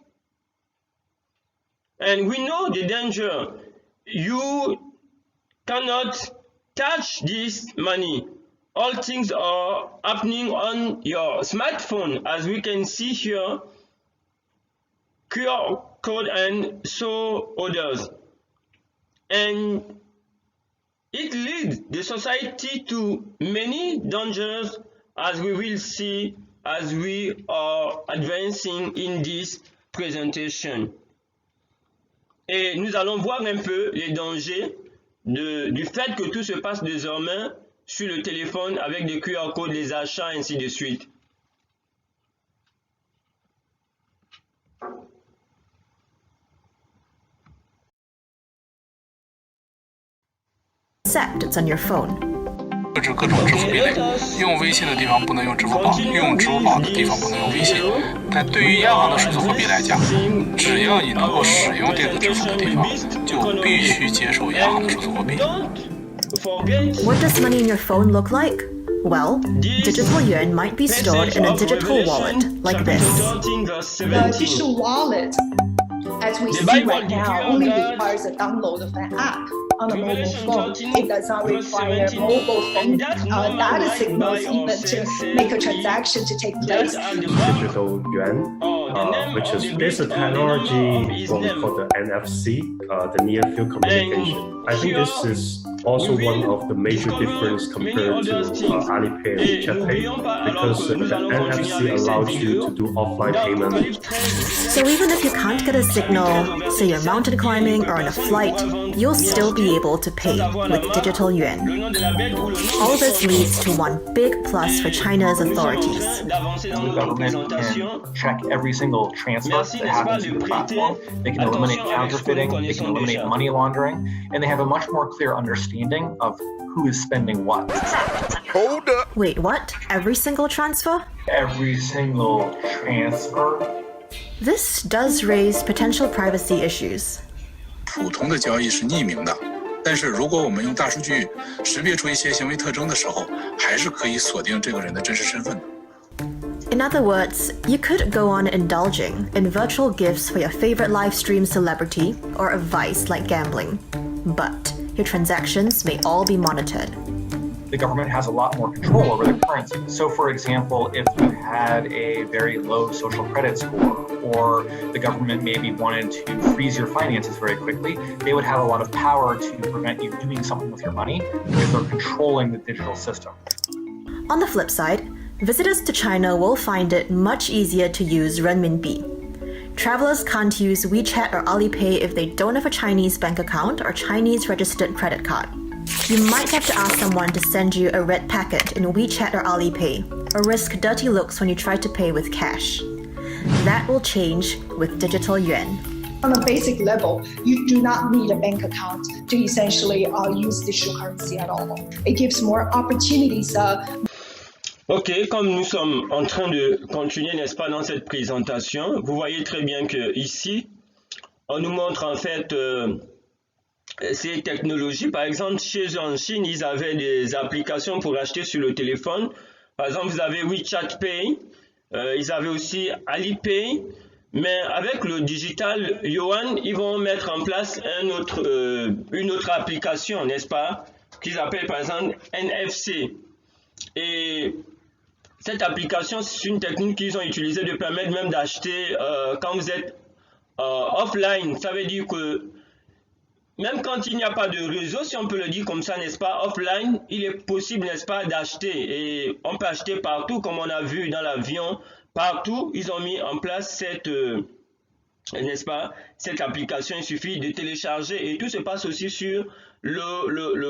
And we know the danger. You cannot touch this money. All things are happening on your smartphone, as we can see here, QR code and so others. And it leads the society to many dangers, as we will see as we are advancing in this presentation. Et nous allons voir un peu les dangers du fait que tout se passe désormais sur le téléphone avec des QR codes, les achats, ainsi de suite. Except it's on your phone. 设置各种支付壁垒，用微信的地方不能用支付宝，用支付宝的地方不能用微信。但对于央行的数字货币来讲，只要你能够使用电子支付的地方，就必须接受央行的数字货币。What does money in your phone look like? Well, digital yuan might be stored in a digital wallet like this. The digital wallet, as we see right now, only requires a download of an app on a mobile phone. It does not require mobile phone data signals even to make a transaction to take place. Digital yuan, which is a technology for the NFC, the near field communication. I think this is also one of the major difference compared to Alipay and WeChat Pay, because the NFC allows you to do offline payment. So even if you can't get a signal, say you're mountain climbing or on a flight, you'll still be able to pay with digital yuan. All this leads to one big plus for China's authorities. The government can check every single transfer that happens through the platform. They can eliminate counterfeiting, they can eliminate money laundering, and they have a much more clear understanding of who is spending what. Hold up. Wait, what? Every single transfer? Every single transfer. This does raise potential privacy issues. 普通的交易是匿名的，但是如果我们用大数据识别出一些行为特征的时候，还是可以锁定这个人的真实身份的。In other words, you could go on indulging in virtual gifts for your favorite live stream celebrity or a vice like gambling. But your transactions may all be monitored. The government has a lot more control over the currency. So for example, if you had a very low social credit score, or the government maybe wanted to freeze your finances very quickly, they would have a lot of power to prevent you doing something with your money because they're controlling the digital system. On the flip side, visitors to China will find it much easier to use renminbi. Travelers can't use WeChat or Alipay if they don't have a Chinese bank account or Chinese registered credit card. You might have to ask someone to send you a red packet in WeChat or Alipay, or risk dirty looks when you try to pay with cash. That will change with digital yuan. On a basic level, you do not need a bank account to essentially use digital currency at all. It gives more opportunities. Ok, comme nous sommes en train de continuer, n'est-ce pas, dans cette présentation, vous voyez très bien que ici, on nous montre en fait ces technologies. Par exemple, chez eux en Chine, ils avaient des applications pour acheter sur le téléphone. Par exemple, vous avez WeChat Pay, ils avaient aussi Alipay, mais avec le digital yuan, ils vont mettre en place une autre application, n'est-ce pas, qu'ils appellent par exemple NFC. Et cette application, c'est une technique qu'ils ont utilisée de permettre même d'acheter quand vous êtes offline. Ça veut dire que même quand il n'y a pas de réseau, si on peut le dire comme ça, n'est-ce pas, offline, il est possible, n'est-ce pas, d'acheter. Et on peut acheter partout, comme on a vu dans l'avion, partout, ils ont mis en place n'est-ce pas? Cette application, il suffit de télécharger et tout se passe aussi sur le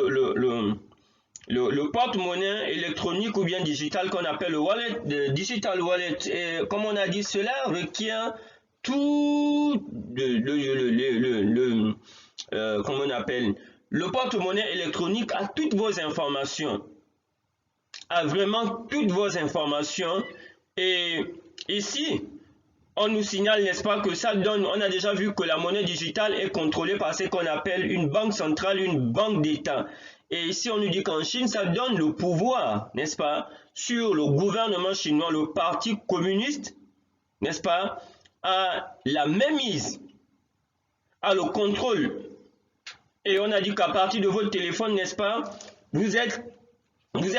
porte-monnaie électronique ou bien digital qu'on appelle le wallet, le digital wallet. Et comme on a dit, cela requiert tout comment on appelle, le porte-monnaie électronique a toutes vos informations, a vraiment toutes vos informations. Et ici, on nous signale, n'est-ce pas, que ça donne, on a déjà vu que la monnaie digitale est contrôlée par ce qu'on appelle une banque centrale, une banque d'État. Et ici, on nous dit qu'en Chine, ça donne le pouvoir, n'est-ce pas, sur le gouvernement chinois, le parti communiste, n'est-ce pas, à la mainmise, à le contrôle. Et on a dit qu'à partir de votre téléphone, n'est-ce pas, vous êtes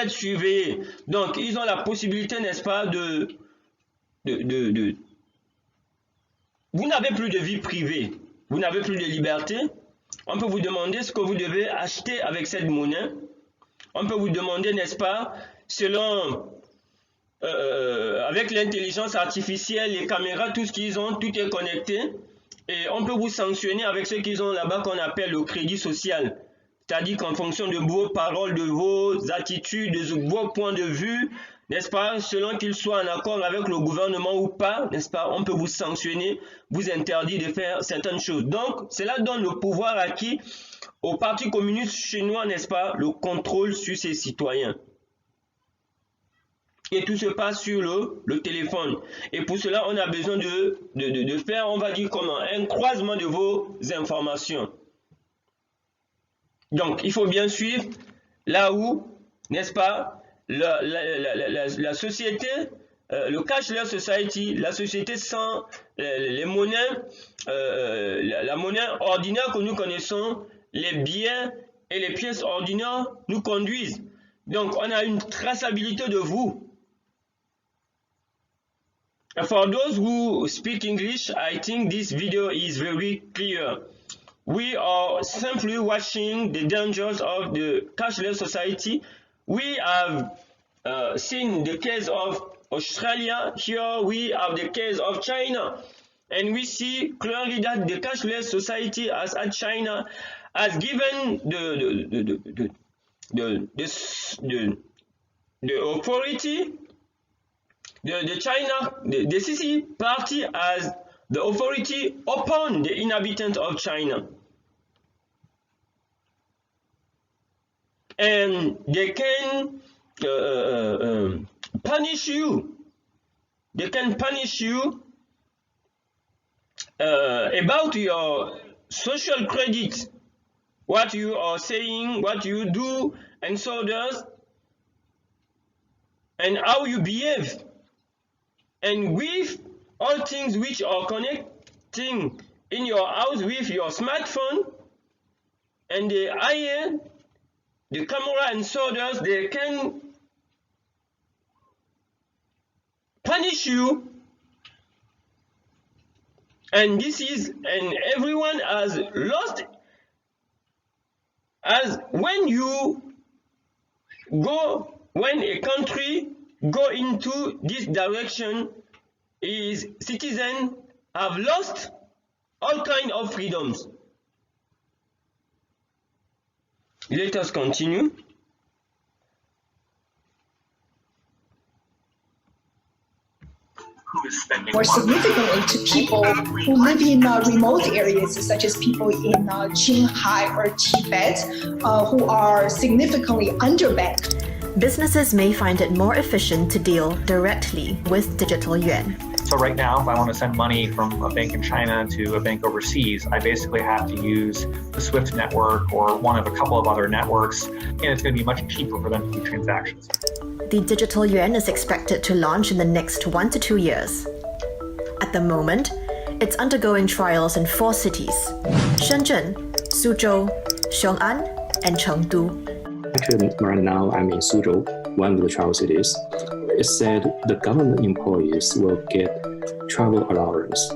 surveillé. Donc, ils ont la possibilité, n'est-ce pas, vous n'avez plus de vie privée, vous n'avez plus de liberté. On peut vous demander ce que vous devez acheter avec cette monnaie. On peut vous demander, n'est-ce pas, selon, avec l'intelligence artificielle, les caméras, tout ce qu'ils ont, tout est connecté. Et on peut vous sanctionner avec ce qu'ils ont là-bas qu'on appelle le crédit social. C'est-à-dire qu'en fonction de vos paroles, de vos attitudes, de vos points de vue, n'est-ce pas, selon qu'ils soient en accord avec le gouvernement ou pas, n'est-ce pas, on peut vous sanctionner, vous interdire de faire certaines choses. Donc, cela donne le pouvoir à qui? Au Parti communiste chinois, n'est-ce pas, le contrôle sur ses citoyens. Et tout se passe sur le téléphone. Et pour cela, on a besoin de faire, on va dire comment, un croisement de vos informations. Donc, il faut bien suivre là où, n'est-ce pas, la société, le cashless society, la société sans les monnaies, la monnaie ordinaire que nous connaissons, les billets et les pièces ordinaires nous conduisent. Donc, on a une traçabilité de vous. For those who speak English, I think this video is very clear. We are simply watching the dangers of the cashless society. We have seen the case of Australia. Here we have the case of China. And we see clearly that the cashless society as at China has given the authority, the China, the CC party has the authority upon the inhabitants of China. And they can punish you. They can punish you about your social credit, what you are saying, what you do, and so does, and how you behave. And with all things which are connecting in your house with your smartphone and the iron, the camera and so does, they can punish you. And this is, and everyone has lost, as when a country go into this direction, is citizens have lost all kinds of freedoms. Let us continue. More significantly to people who live in remote areas, such as people in Qinghai or Tibet, who are significantly underbanked. Businesses may find it more efficient to deal directly with digital yuan. So right now, if I want to send money from a bank in China to a bank overseas, I basically have to use the SWIFT network or one of a couple of other networks, and it's going to be much cheaper for them to do transactions. The digital yuan is expected to launch in the next 1 to 2 years. At the moment, it's undergoing trials in 4 cities: Shenzhen, Suzhou, Xiong'an, and Chengdu. Actually, right now I'm in Suzhou, one of the travel cities. It said the government employees will get travel allowance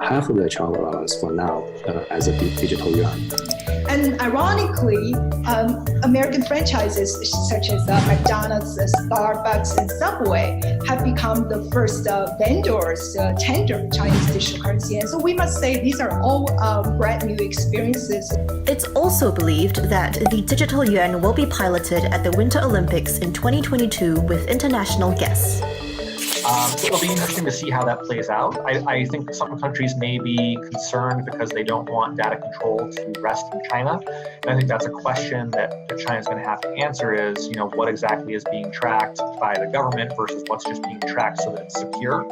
half of the travel allowance for now as a digital yuan. And ironically, American franchises such as McDonald's, Starbucks, and Subway have become the first vendors to tender Chinese digital currency. And so we must say these are all brand new experiences. It's also believed that the digital yuan will be piloted at the Winter Olympics in 2022 with international guests. It'll be interesting to see how that plays out. I think some countries may be concerned because they don't want data control to rest in China. And I think that's a question that China's going to have to answer is, what exactly is being tracked by the government versus what's just being tracked so that it's secure.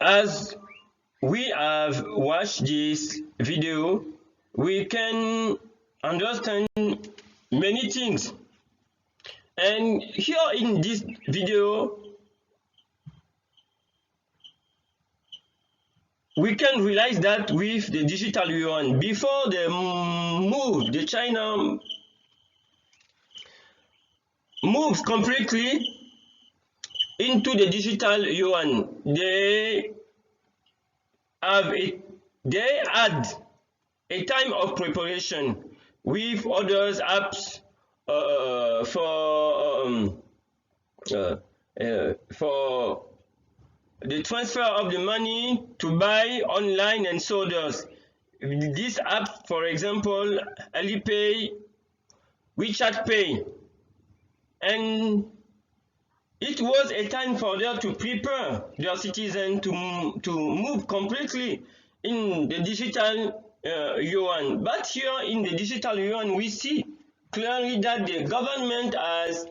As we have watched this video, we can understand many things. And here in this video, we can realize that with the digital yuan, before the move, the China moves completely into the digital yuan. They had a time of preparation with other apps for the transfer of the money to buy online and so others. This app, for example, Alipay, WeChat Pay, and it was a time for them to prepare their citizens to move completely in the digital yuan. But here in the digital yuan, we see clearly that the government has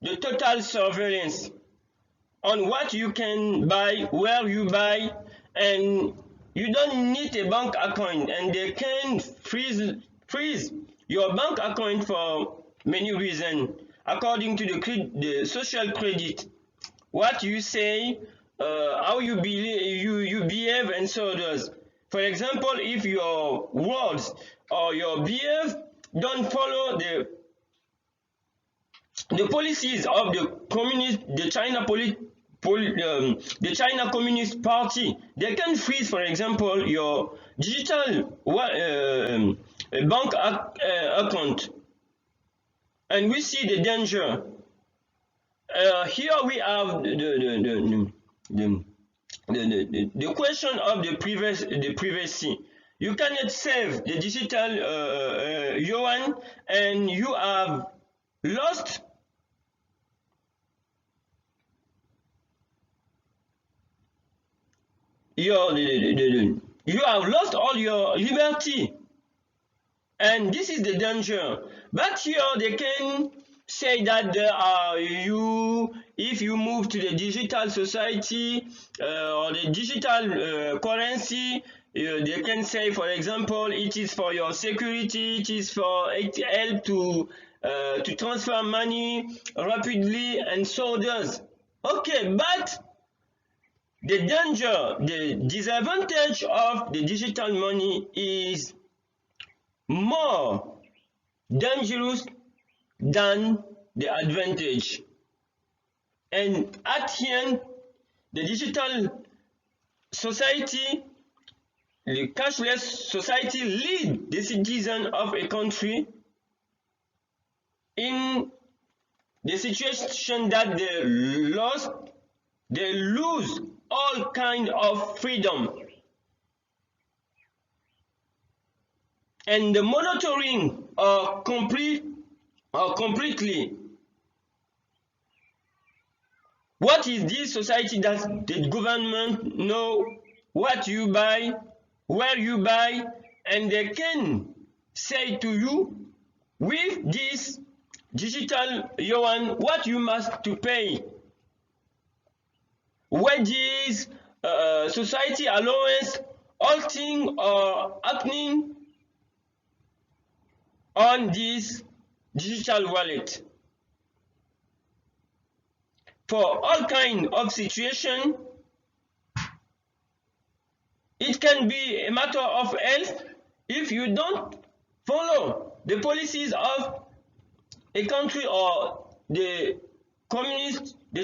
the total surveillance on what you can buy, where you buy, and you don't need a bank account, and they can freeze your bank account for many reasons. According to the social credit, what you say, how you behave, and so does. For example, if your words or your behave don't follow the policies of the China Communist Party, they can freeze, for example, your digital bank account. And we see the danger. Here we have the question of the privacy. You cannot save the digital yuan, and you have lost all your liberty. And this is the danger. But here they can say that if you move to the digital society or the digital currency, they can say, for example, it is for your security, it is for help to transfer money rapidly, and so does. Okay, but the danger, the disadvantage of the digital money is more dangerous than the advantage. And at the end, the digital society, the cashless society, lead the citizen of a country in the situation that they lose all kind of freedom. And the monitoring completely. What is this society that the government know what you buy, where you buy, and they can say to you with this digital yuan what you must to pay. Wages, society allowance, all things are happening on this digital wallet. For all kind of situation, it can be a matter of health, if you don't follow the policies of a country or the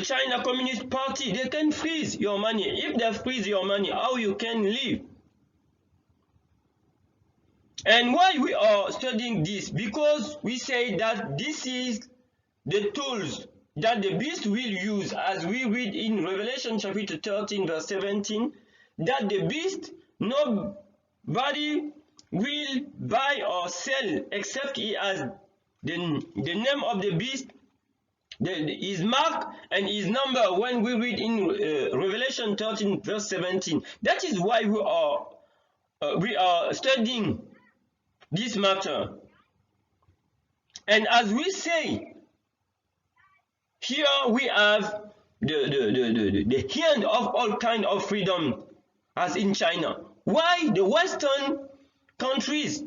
China Communist Party, they can freeze your money. If they freeze your money, how you can live? And why we are studying this? Because we say that this is the tools that the beast will use, as we read in Revelation chapter 13 verse 17, that the beast, nobody will buy or sell except he has the name of the beast, his mark and his number, when we read in Revelation 13 verse 17. That is why we are studying this matter. And as we say, here we have the end of all kind of freedom as in China. Why the Western countries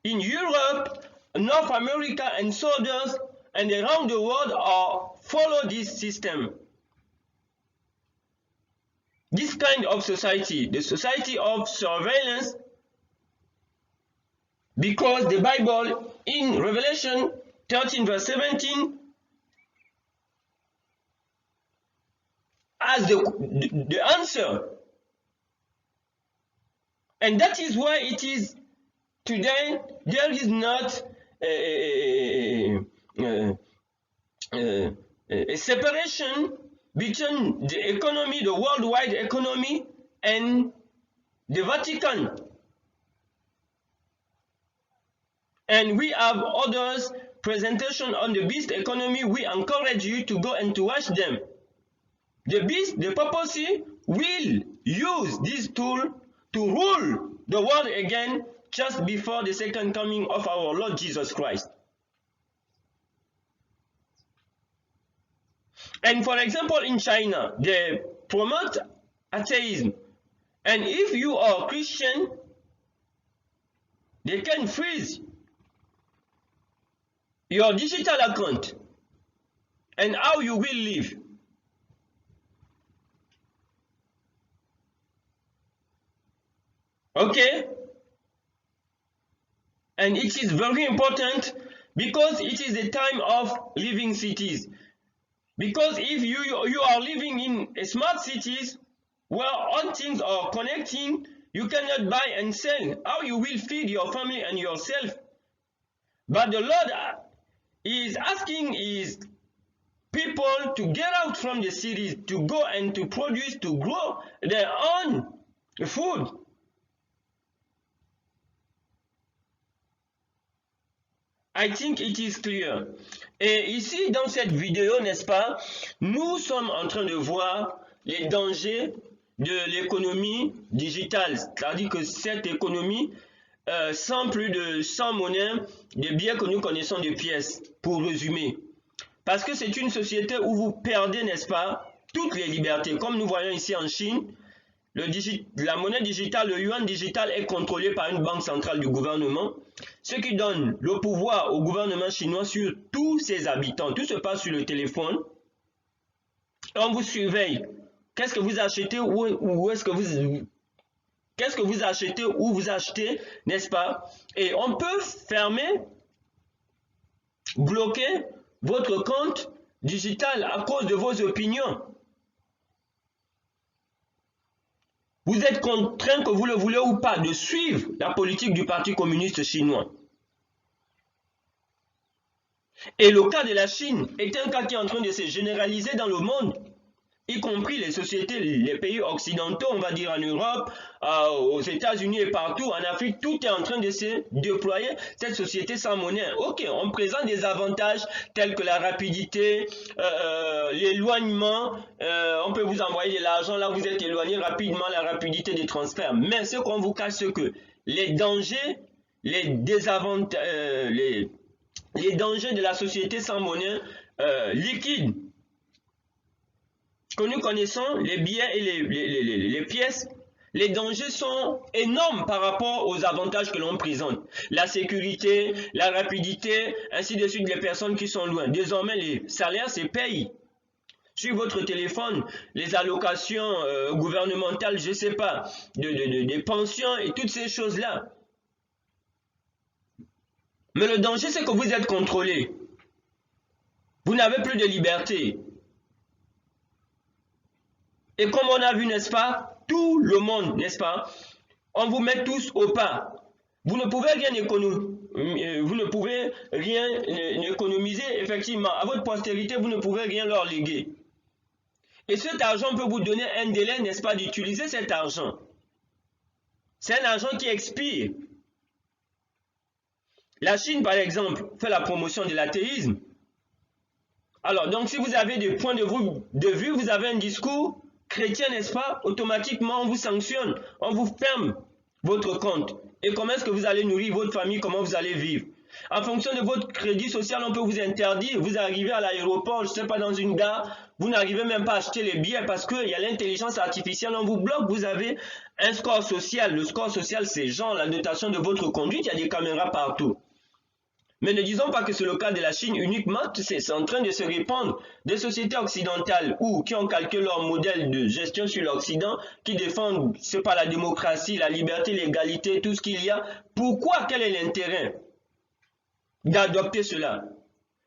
in Europe, North America and others and around the world follow this system? This kind of society, the society of surveillance, because the Bible in Revelation 13 verse 17 has the answer. And that is why it is today there is not a separation between the economy, the worldwide economy, and the Vatican. And we have others presentation on the beast economy. We encourage you to go and to watch them. The beast, the papacy, will use this tool to rule the world again just before the second coming of our Lord Jesus Christ. And for example, in China, they promote atheism. And if you are Christian, they can freeze your digital account and how you will live. Okay? And it is very important because it is a time of living cities. Because if you are living in smart cities where all things are connecting, you cannot buy and sell. How you will feed your family and yourself? But the Lord is asking his people to get out from the cities, to go and to produce, to grow their own food. I think it is clear. Et ici, dans cette vidéo, n'est-ce pas, nous sommes en train de voir les dangers de l'économie digitale. C'est-à-dire que cette économie, sans plus de 100 monnaies, des biens que nous connaissons de pièces, pour résumer. Parce que c'est une société où vous perdez, n'est-ce pas, toutes les libertés. Comme nous voyons ici en Chine, la monnaie digitale, le yuan digital est contrôlé par une banque centrale du gouvernement, ce qui donne le pouvoir au gouvernement chinois sur tous ses habitants. Tout se passe sur le téléphone. On vous surveille. Qu'est-ce que vous achetez, qu'est-ce que vous achetez, où vous achetez, n'est-ce pas? Et on peut fermer, bloquer votre compte digital à cause de vos opinions. Vous êtes contraint, que vous le voulez ou pas, de suivre la politique du Parti communiste chinois. Et le cas de la Chine est un cas qui est en train de se généraliser dans le monde, y compris les sociétés, les pays occidentaux, on va dire en Europe, aux États-Unis et partout, en Afrique, tout est en train de se déployer, cette société sans monnaie. Ok, on présente des avantages tels que la rapidité, l'éloignement, on peut vous envoyer de l'argent, là vous êtes éloigné rapidement, la rapidité des transferts. Mais ce qu'on vous cache, c'est que les dangers, les dangers de la société sans monnaie liquide, que nous connaissons, les billets et les pièces, les dangers sont énormes par rapport aux avantages que l'on présente. La sécurité, la rapidité, ainsi de suite, les personnes qui sont loin. Désormais, les salaires se payent sur votre téléphone, les allocations gouvernementales, je ne sais pas, des pensions et toutes ces choses-là. Mais le danger, c'est que vous êtes contrôlé. Vous n'avez plus de liberté. Et comme on a vu, n'est-ce pas, tout le monde, n'est-ce pas, on vous met tous au pas. Vous ne pouvez rien économiser, effectivement. À votre postérité, vous ne pouvez rien leur léguer. Et cet argent peut vous donner un délai, n'est-ce pas, d'utiliser cet argent. C'est un argent qui expire. La Chine, par exemple, fait la promotion de l'athéisme. Alors, donc, si vous avez des points de vue, vous avez un discours chrétien, n'est-ce pas, automatiquement, on vous sanctionne, on vous ferme votre compte. Et comment est-ce que vous allez nourrir votre famille, comment vous allez vivre? En fonction de votre crédit social, on peut vous interdire. Vous arrivez à l'aéroport, je ne sais pas, dans une gare, vous n'arrivez même pas à acheter les billets parce qu'il y a l'intelligence artificielle, on vous bloque, vous avez un score social. Le score social, c'est genre la notation de votre conduite, il y a des caméras partout. Mais ne disons pas que c'est le cas de la Chine uniquement, c'est en train de se répandre. Des sociétés occidentales ou qui ont calqué leur modèle de gestion sur l'Occident, qui défendent, c'est pas la démocratie, la liberté, l'égalité, tout ce qu'il y a. Pourquoi? Quel est l'intérêt d'adopter cela?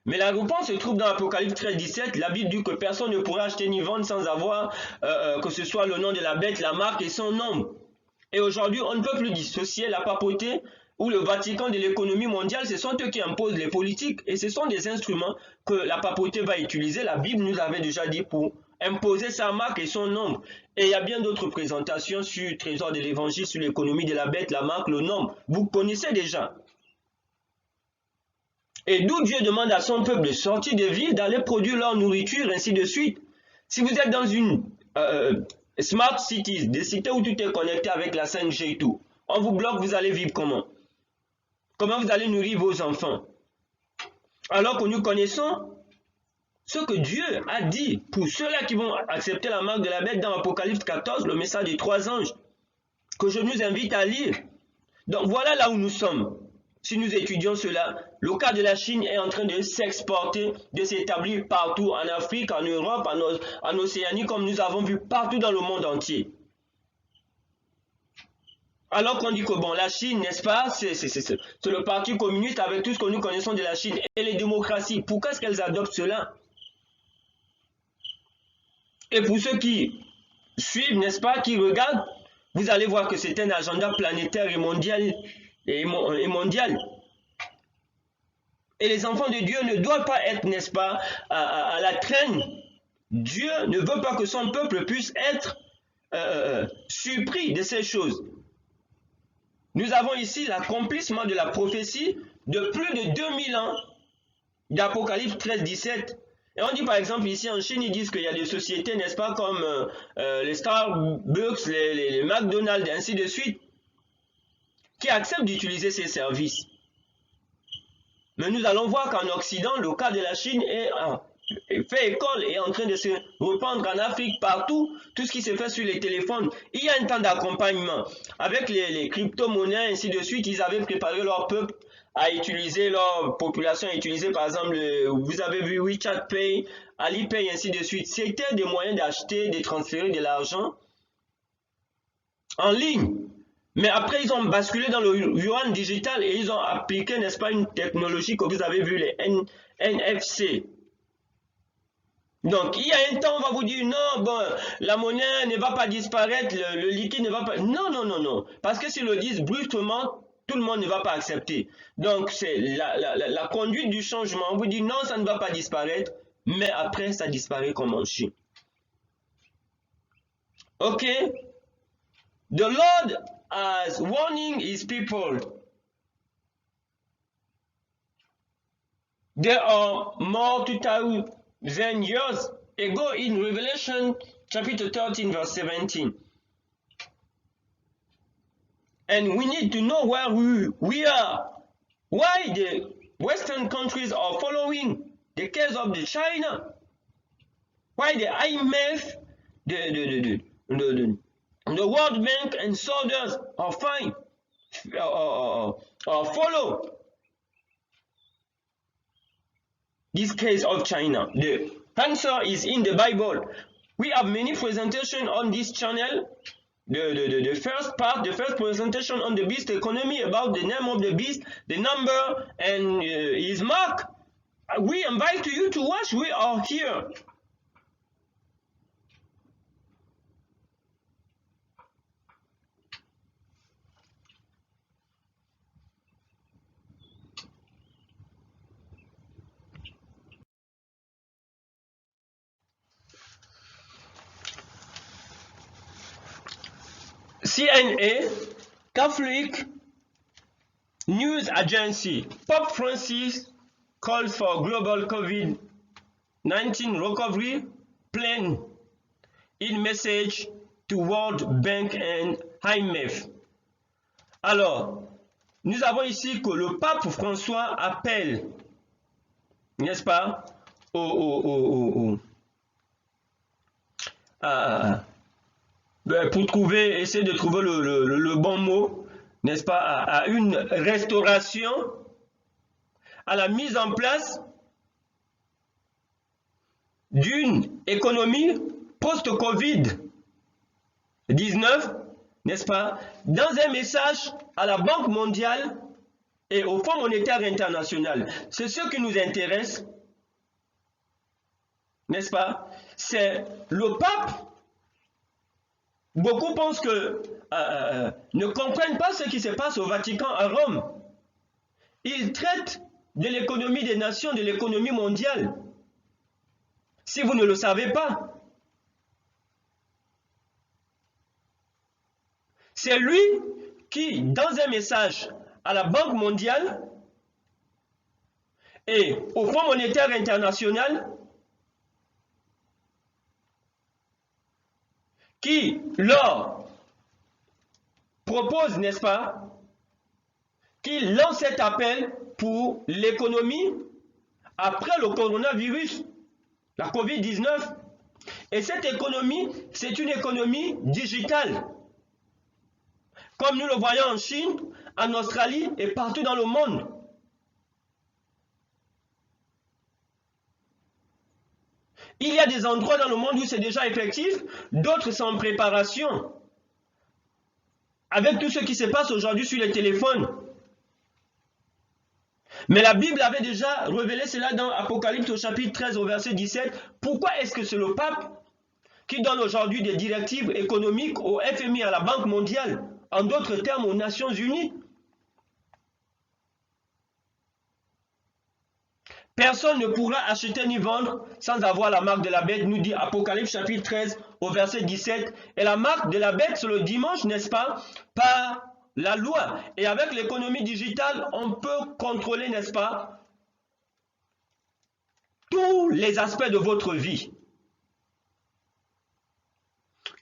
Mais la réponse se trouve dans Apocalypse 13, 17. La Bible dit que personne ne pourra acheter ni vendre sans avoir que ce soit le nom de la bête, la marque et son nom. Et aujourd'hui, on ne peut plus dissocier la papauté ou le Vatican de l'économie mondiale. Ce sont eux qui imposent les politiques et ce sont des instruments que la papauté va utiliser. La Bible nous avait déjà dit pour imposer sa marque et son nombre. Et il y a bien d'autres présentations sur Trésor de l'Évangile, sur l'économie de la bête, la marque, le nombre. Vous connaissez déjà. Et d'où Dieu demande à son peuple de sortir des villes, d'aller produire leur nourriture, ainsi de suite. Si vous êtes dans une smart cities, des cités où tout est connecté avec la 5G et tout, on vous bloque, vous allez vivre comment? Comment vous allez nourrir vos enfants? Alors que nous connaissons ce que Dieu a dit pour ceux-là qui vont accepter la marque de la bête dans Apocalypse 14, le message des 3 anges, que je nous invite à lire. Donc voilà là où nous sommes. Si nous étudions cela, le cas de la Chine est en train de s'exporter, de s'établir partout en Afrique, en Europe, en Océanie, comme nous avons vu partout dans le monde entier. Alors qu'on dit que bon, la Chine, n'est-ce pas, c'est le parti communiste avec tout ce que nous connaissons de la Chine et les démocraties. Pourquoi est-ce qu'elles adoptent cela? Et pour ceux qui suivent, n'est-ce pas, qui regardent, vous allez voir que c'est un agenda planétaire et mondial. Et les enfants de Dieu ne doivent pas être, n'est-ce pas, à la traîne. Dieu ne veut pas que son peuple puisse être surpris de ces choses. Nous avons ici l'accomplissement de la prophétie de plus de 2000 ans d'Apocalypse 13, 17. Et on dit par exemple ici en Chine, ils disent qu'il y a des sociétés, n'est-ce pas, comme les Starbucks, les McDonald's, et ainsi de suite, qui acceptent d'utiliser ces services. Mais nous allons voir qu'en Occident, le cas de la Chine fait école et est en train de se répandre en Afrique, partout, tout ce qui se fait sur les téléphones. Il y a un temps d'accompagnement. Avec les crypto-monnaies, ainsi de suite, ils avaient préparé leur peuple à utiliser, leur population à utiliser, par exemple, vous avez vu WeChat Pay, Alipay, ainsi de suite. C'était des moyens d'acheter, de transférer de l'argent en ligne. Mais après, ils ont basculé dans le yuan digital et ils ont appliqué, n'est-ce pas, une technologie que vous avez vu, les NFC. Donc, il y a un temps, on va vous dire, non, bon, la monnaie ne va pas disparaître, le liquide ne va pas... Non, non, non, non. Parce que s'ils le disent brusquement, tout le monde ne va pas accepter. Donc, c'est la conduite du changement. On vous dit, non, ça ne va pas disparaître, mais après, ça disparaît comme en Chine. Ok? The Lord as warning his people. There are more 2,000 years ago in Revelation chapter 13 verse 17. And we need to know where we are. Why the Western countries are following the case of the China. Why the IMF, the World Bank and so others are fine, follow this case of China. The answer is in the Bible. We have many presentations on this channel the first part, the first presentation on the beast economy, about the name of the beast, the number, and his mark. We invite you to watch. We are here. CNA, Catholic News Agency, Pope Francis calls for global COVID-19 recovery plan in message to World Bank and IMF. Alors, nous avons ici que le pape François appelle, n'est-ce pas, pour essayer de trouver le bon mot, n'est-ce pas, à une restauration, à la mise en place d'une économie post-Covid-19, n'est-ce pas, dans un message à la Banque mondiale et au Fonds monétaire international. C'est ce qui nous intéresse, n'est-ce pas? C'est le pape. Beaucoup pensent que ne comprennent pas ce qui se passe au Vatican à Rome. Ils traitent de l'économie des nations, de l'économie mondiale. Si vous ne le savez pas, c'est lui qui, dans un message à la Banque mondiale et au Fonds monétaire international, qui leur propose, n'est-ce pas, qui lance cet appel pour l'économie après le coronavirus, la COVID-19. Et cette économie, c'est une économie digitale. Comme nous le voyons en Chine, en Australie et partout dans le monde. Il y a des endroits dans le monde où c'est déjà effectif, d'autres sont en préparation. Avec tout ce qui se passe aujourd'hui sur les téléphones. Mais la Bible avait déjà révélé cela dans Apocalypse au chapitre 13 au verset 17. Pourquoi est-ce que c'est le pape qui donne aujourd'hui des directives économiques au FMI, à la Banque mondiale, en d'autres termes aux Nations Unies? Personne ne pourra acheter ni vendre sans avoir la marque de la bête, nous dit Apocalypse chapitre 13 au verset 17. Et la marque de la bête, c'est le dimanche, n'est-ce pas, par la loi. Et avec l'économie digitale, on peut contrôler, n'est-ce pas, tous les aspects de votre vie.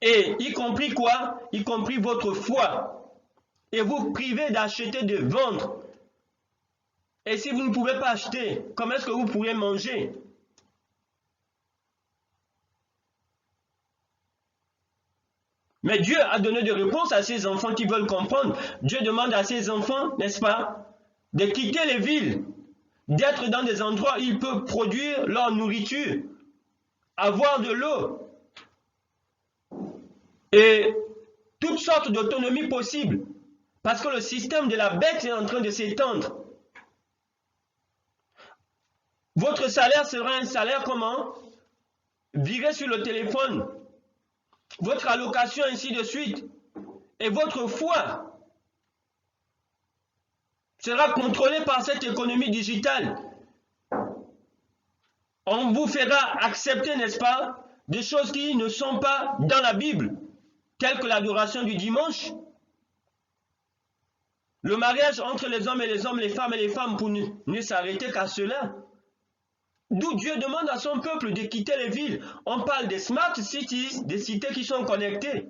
Et y compris quoi? Y compris votre foi. Et vous privez d'acheter, de vendre. Et si vous ne pouvez pas acheter, comment est-ce que vous pourrez manger? Mais Dieu a donné des réponses à ses enfants qui veulent comprendre. Dieu demande à ses enfants, n'est-ce pas, de quitter les villes, d'être dans des endroits où ils peuvent produire leur nourriture, avoir de l'eau et toutes sortes d'autonomie possibles. Parce que le système de la bête est en train de s'étendre. Votre salaire sera un salaire comment? Viré sur le téléphone. Votre allocation, ainsi de suite. Et votre foi sera contrôlée par cette économie digitale. On vous fera accepter, n'est-ce pas, des choses qui ne sont pas dans la Bible, telles que l'adoration du dimanche, le mariage entre les hommes, les femmes et les femmes pour ne s'arrêter qu'à cela. D'où Dieu demande à son peuple de quitter les villes. On parle des smart cities, des cités qui sont connectées.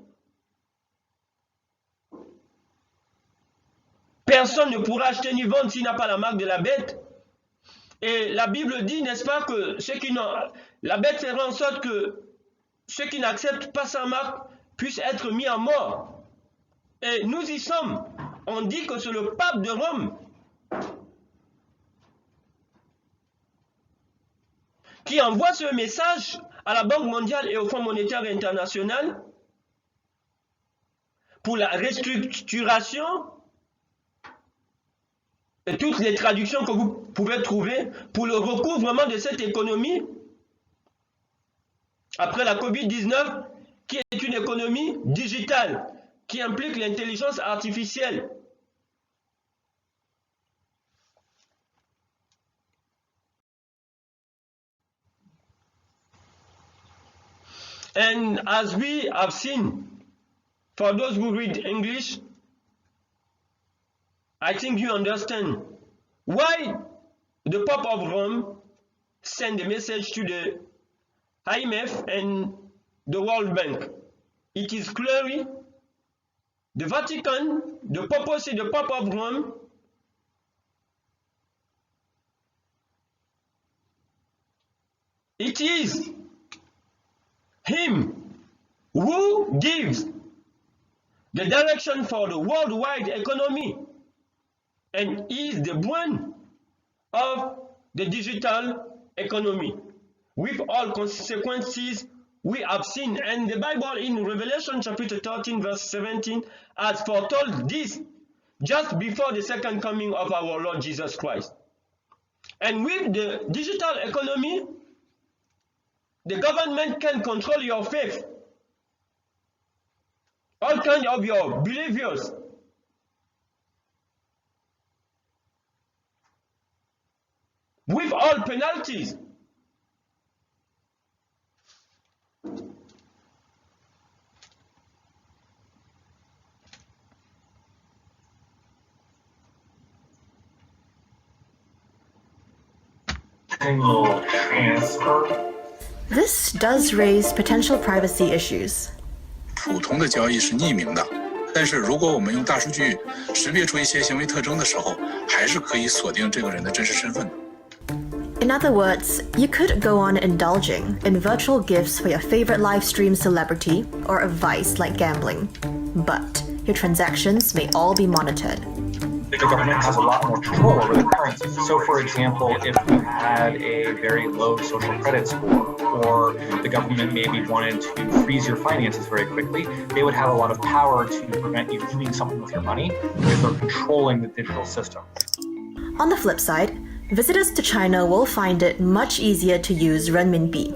Personne ne pourra acheter ni vendre s'il n'a pas la marque de la bête. Et la Bible dit, n'est-ce pas, que ceux qui n'ont, la bête fera en sorte que ceux qui n'acceptent pas sa marque puissent être mis à mort. Et nous y sommes. On dit que c'est le pape de Rome qui envoie ce message à la Banque mondiale et au Fonds monétaire international pour la restructuration et toutes les traductions que vous pouvez trouver pour le recouvrement de cette économie après la COVID-19, qui est une économie digitale, qui implique l'intelligence artificielle. And as we have seen, for those who read English, I think you understand why the Pope of Rome sent a message to the IMF and the World Bank. It is clearly the Vatican, the papacy, the Pope of Rome, it is him who gives the direction for the worldwide economy and is the brain of the digital economy with all consequences we have seen. And the Bible in Revelation chapter 13 verse 17 has foretold this just before the second coming of our Lord Jesus Christ. And with the digital economy, the government can control your faith, all kinds of your behaviors. With all penalties. This does raise potential privacy issues. 普通的交易是匿名的，但是如果我们用大数据识别出一些行为特征的时候，还是可以锁定这个人的真实身份的。In other words, you could go on indulging in virtual gifts for your favorite live stream celebrity or a vice like gambling, but your transactions may all be monitored. The government has a lot more control over the currency. So, for example, if you had a very low social credit score, or the government maybe wanted to freeze your finances very quickly, they would have a lot of power to prevent you doing something with your money because they're controlling the digital system. On the flip side, visitors to China will find it much easier to use renminbi.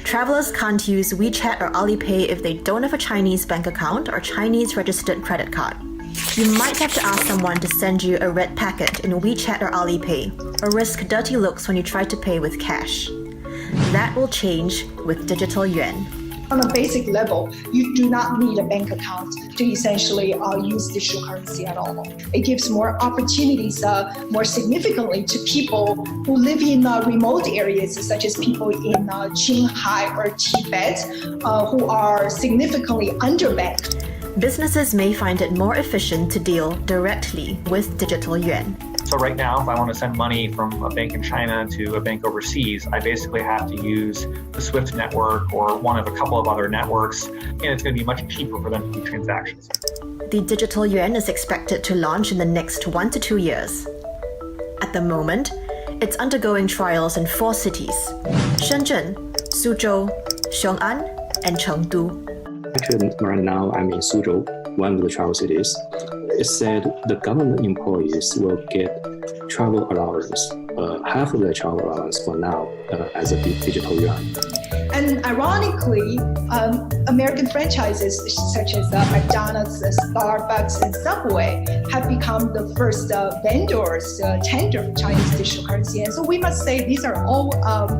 Travelers can't use WeChat or Alipay if they don't have a Chinese bank account or Chinese registered credit card. You might have to ask someone to send you a red packet in WeChat or Alipay, or risk dirty looks when you try to pay with cash. That will change with digital yuan. On a basic level, you do not need a bank account to essentially use digital currency at all. It gives more opportunities, more significantly, to people who live in remote areas, such as people in Qinghai or Tibet, who are significantly underbanked. Businesses may find it more efficient to deal directly with digital yuan. So right now, if I want to send money from a bank in China to a bank overseas, I basically have to use the SWIFT network or one of a couple of other networks, and it's going to be much cheaper for them to do transactions. The digital yuan is expected to launch in the next 1 to 2 years. At the moment, it's undergoing trials in 4 cities: Shenzhen, Suzhou, Xiong'an, and Chengdu. Actually, right now I'm in Suzhou, one of the travel cities. It said the government employees will get travel allowance, half of the travel allowance for now as a digital yuan. And ironically, American franchises such as McDonald's, Starbucks, and Subway have become the first vendors tender for Chinese digital currency. And so we must say these are all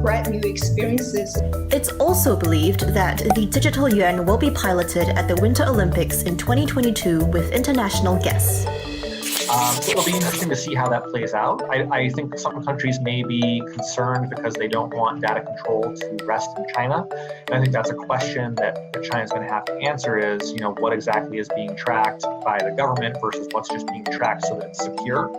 brand new experiences. It's also believed that the digital yuan will be piloted at the Winter Olympics in 2022 with international guests. So it'll be interesting to see how that plays out. I think some countries may be concerned because they don't want data control to rest in China. And I think that's a question that China's going to have to answer is, what exactly is being tracked by the government versus what's just being tracked so that it's secure.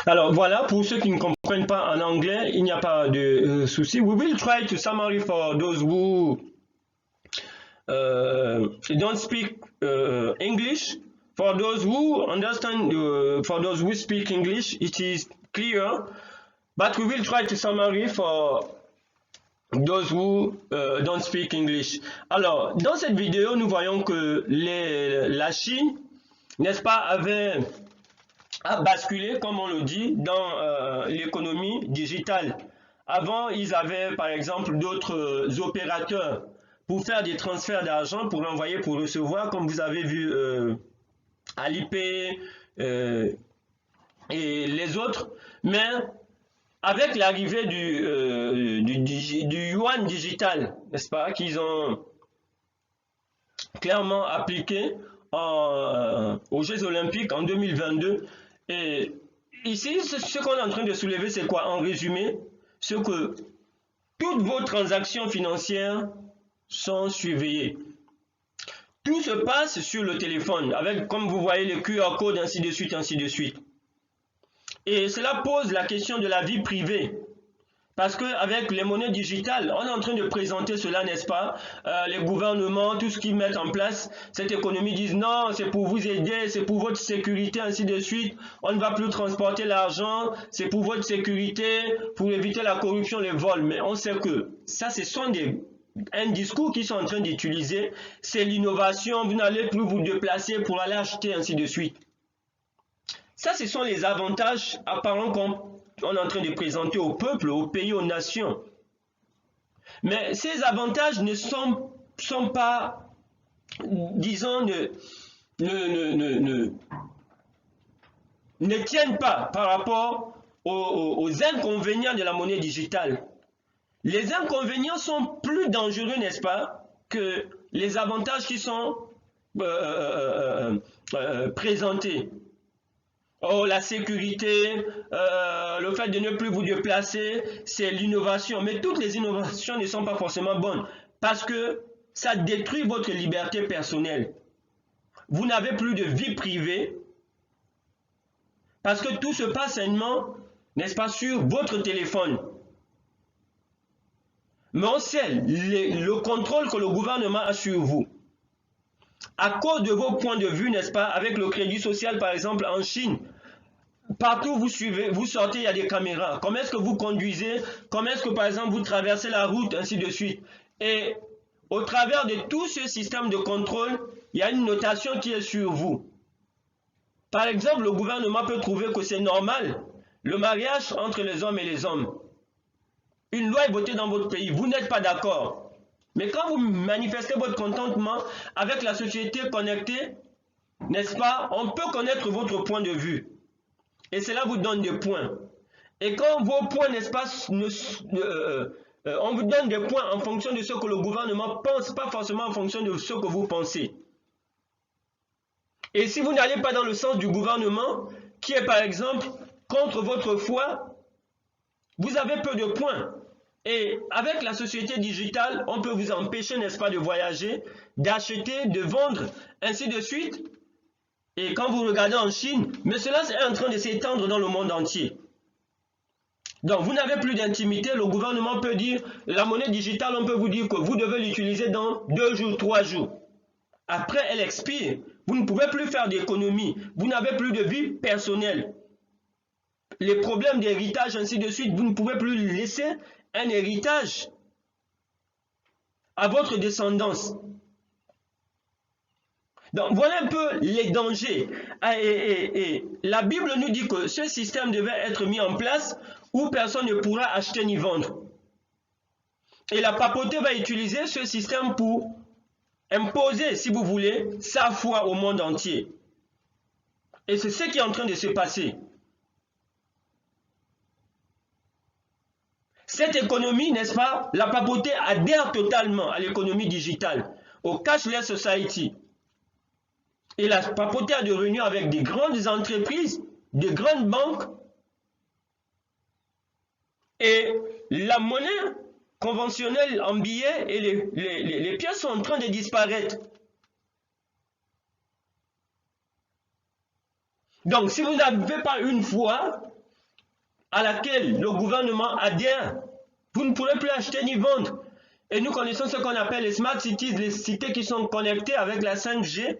Alors voilà, pour ceux qui ne comprennent pas en anglais, il n'y a pas de souci. We will try to summary for those who don't speak English. For those who understand, for those who speak English, it is clear. But we will try to summary for those who don't speak English. Alors, dans cette vidéo, nous voyons que la Chine, n'est-ce pas, a basculé, comme on le dit, dans l'économie digitale. Avant, ils avaient, par exemple, d'autres opérateurs pour faire des transferts d'argent, pour envoyer, pour recevoir, comme vous avez vu Alipay et les autres. Mais avec l'arrivée du yuan digital, n'est-ce pas, qu'ils ont clairement appliqué aux Jeux Olympiques en 2022. Et ici, ce qu'on est en train de soulever, c'est quoi? En résumé, c'est que toutes vos transactions financières sont surveillées. Tout se passe sur le téléphone, avec, comme vous voyez, le QR code, ainsi de suite, ainsi de suite. Et cela pose la question de la vie privée. Parce qu'avec les monnaies digitales, on est en train de présenter cela, n'est-ce pas? Les gouvernements, tout ce qu'ils mettent en place, cette économie, disent non, c'est pour vous aider, c'est pour votre sécurité, ainsi de suite. On ne va plus transporter l'argent, c'est pour votre sécurité, pour éviter la corruption, les vols. Mais on sait que ça, ce sont un discours qu'ils sont en train d'utiliser. C'est l'innovation, vous n'allez plus vous déplacer pour aller acheter, ainsi de suite. Ça, ce sont les avantages apparents qu'on est en train de présenter au peuple, au pays, aux nations. Mais ces avantages ne sont pas, disons, ne tiennent pas par rapport aux inconvénients de la monnaie digitale. Les inconvénients sont plus dangereux, n'est-ce pas, que les avantages qui sont présentés. Oh, la sécurité, le fait de ne plus vous déplacer, c'est l'innovation. Mais toutes les innovations ne sont pas forcément bonnes parce que ça détruit votre liberté personnelle. Vous n'avez plus de vie privée parce que tout se passe seulement, n'est-ce pas, sur votre téléphone. Mais on sait le contrôle que le gouvernement a sur vous. À cause de vos points de vue, n'est-ce pas, avec le crédit social par exemple en Chine, partout où vous sortez, il y a des caméras. Comment est-ce que vous conduisez? Comment est-ce que par exemple vous traversez la route, ainsi de suite. Et au travers de tout ce système de contrôle, il y a une notation qui est sur vous. Par exemple, le gouvernement peut trouver que c'est normal le mariage entre les hommes et les hommes. Une loi est votée dans votre pays, vous n'êtes pas d'accord. Mais quand vous manifestez votre contentement avec la société connectée, n'est-ce pas, on peut connaître votre point de vue. Et cela vous donne des points. Et quand vos points, n'est-ce pas, on vous donne des points en fonction de ce que le gouvernement pense, pas forcément en fonction de ce que vous pensez. Et si vous n'allez pas dans le sens du gouvernement, qui est par exemple contre votre foi, vous avez peu de points. Et avec la société digitale, on peut vous empêcher, n'est-ce pas, de voyager, d'acheter, de vendre, ainsi de suite. Et quand vous regardez en Chine, mais cela est en train de s'étendre dans le monde entier. Donc vous n'avez plus d'intimité, le gouvernement peut dire, la monnaie digitale, on peut vous dire que vous devez l'utiliser dans 2 jours, 3 jours. Après, elle expire. Vous ne pouvez plus faire d'économie. Vous n'avez plus de vie personnelle. Les problèmes d'héritage, ainsi de suite, vous ne pouvez plus laisser un héritage à votre descendance. Donc voilà un peu les dangers. Et la Bible nous dit que ce système devait être mis en place où personne ne pourra acheter ni vendre. Et la papauté va utiliser ce système pour imposer, si vous voulez, sa foi au monde entier. Et c'est ce qui est en train de se passer. Cette économie, n'est-ce pas, la papauté adhère totalement à l'économie digitale, au cashless society. Et la papauté a des réunions avec des grandes entreprises, des grandes banques. Et la monnaie conventionnelle en billets et les pièces sont en train de disparaître. Donc, si vous n'avez pas une foi à laquelle le gouvernement adhère, vous ne pourrez plus acheter ni vendre. Et nous connaissons ce qu'on appelle les smart cities, les cités qui sont connectées avec la 5G.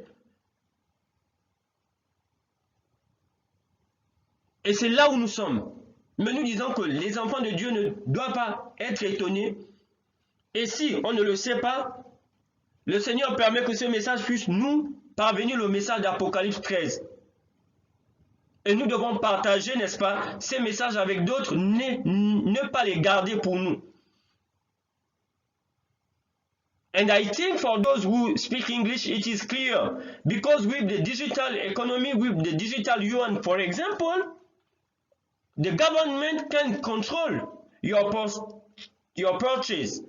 Et c'est là où nous sommes. Mais nous disons que les enfants de Dieu ne doivent pas être étonnés Et si on ne le sait pas, le Seigneur permet que ce message puisse nous parvenir, le message d'Apocalypse 13. Et nous devons partager, n'est-ce pas, ces messages avec d'autres, ne pas les garder pour nous. And I think for those who speak English, it is clear. Because with the digital economy, with the digital yuan, for example, the government can control your purchase.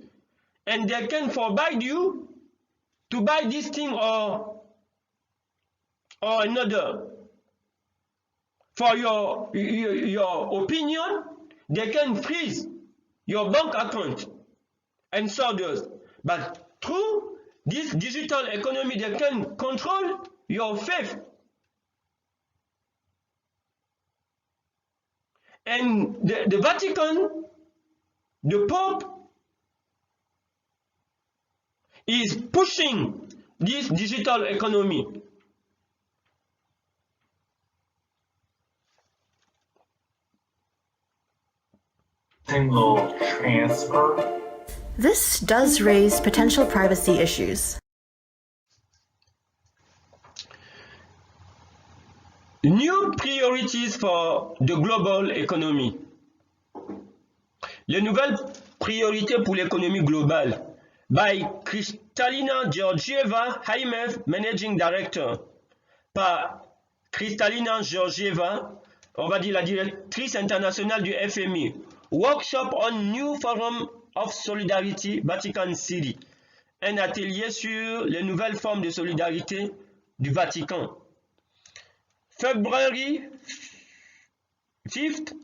And they can forbid you to buy this thing or another. For your opinion, they can freeze your bank account and so does. But through this digital economy, they can control your faith. And the Vatican, the Pope, is pushing this digital economy. Single transfer. This does raise potential privacy issues. New priorities for the global economy. Les nouvelles priorités pour l'économie globale. By Kristalina Georgieva, IMF Managing Director. Par Kristalina Georgieva, on va dire la directrice internationale du FMI. Workshop on New Forum of Solidarity, Vatican City. Un atelier sur les nouvelles formes de solidarité du Vatican. February 5th,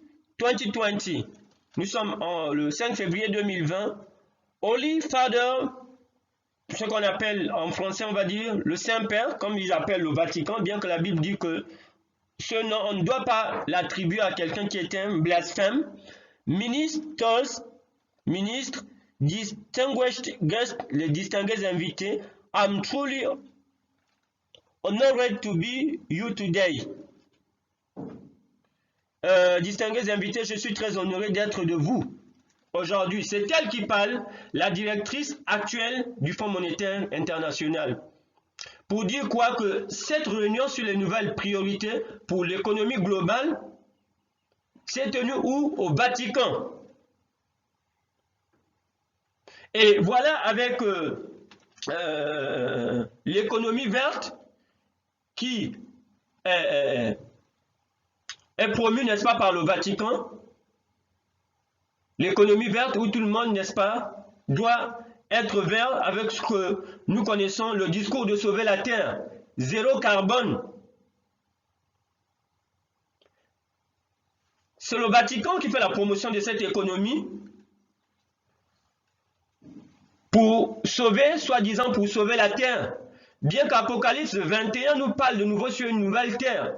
2020. Nous sommes le 5 février 2020. Holy Father, ce qu'on appelle en français, on va dire, le Saint-Père, comme ils appellent le Vatican, bien que la Bible dit que ce nom, on ne doit pas l'attribuer à quelqu'un qui est un blasphème. Ministers, ministres, distinguished guests, les distingués invités, I'm truly honored to be you today. Distingués invités, je suis très honoré d'être de vous aujourd'hui. C'est elle qui parle, la directrice actuelle du Fonds monétaire international. Pour dire quoi? Que cette réunion sur les nouvelles priorités pour l'économie globale s'est tenue où? Au Vatican. Et voilà, avec l'économie verte qui est promue, n'est-ce pas, par le Vatican. L'économie verte où tout le monde, n'est-ce pas, doit être vert avec ce que nous connaissons, le discours de sauver la Terre. Zéro carbone. C'est le Vatican qui fait la promotion de cette économie pour sauver, soi-disant pour sauver la terre. Bien qu'Apocalypse 21 nous parle de nouveau sur une nouvelle terre.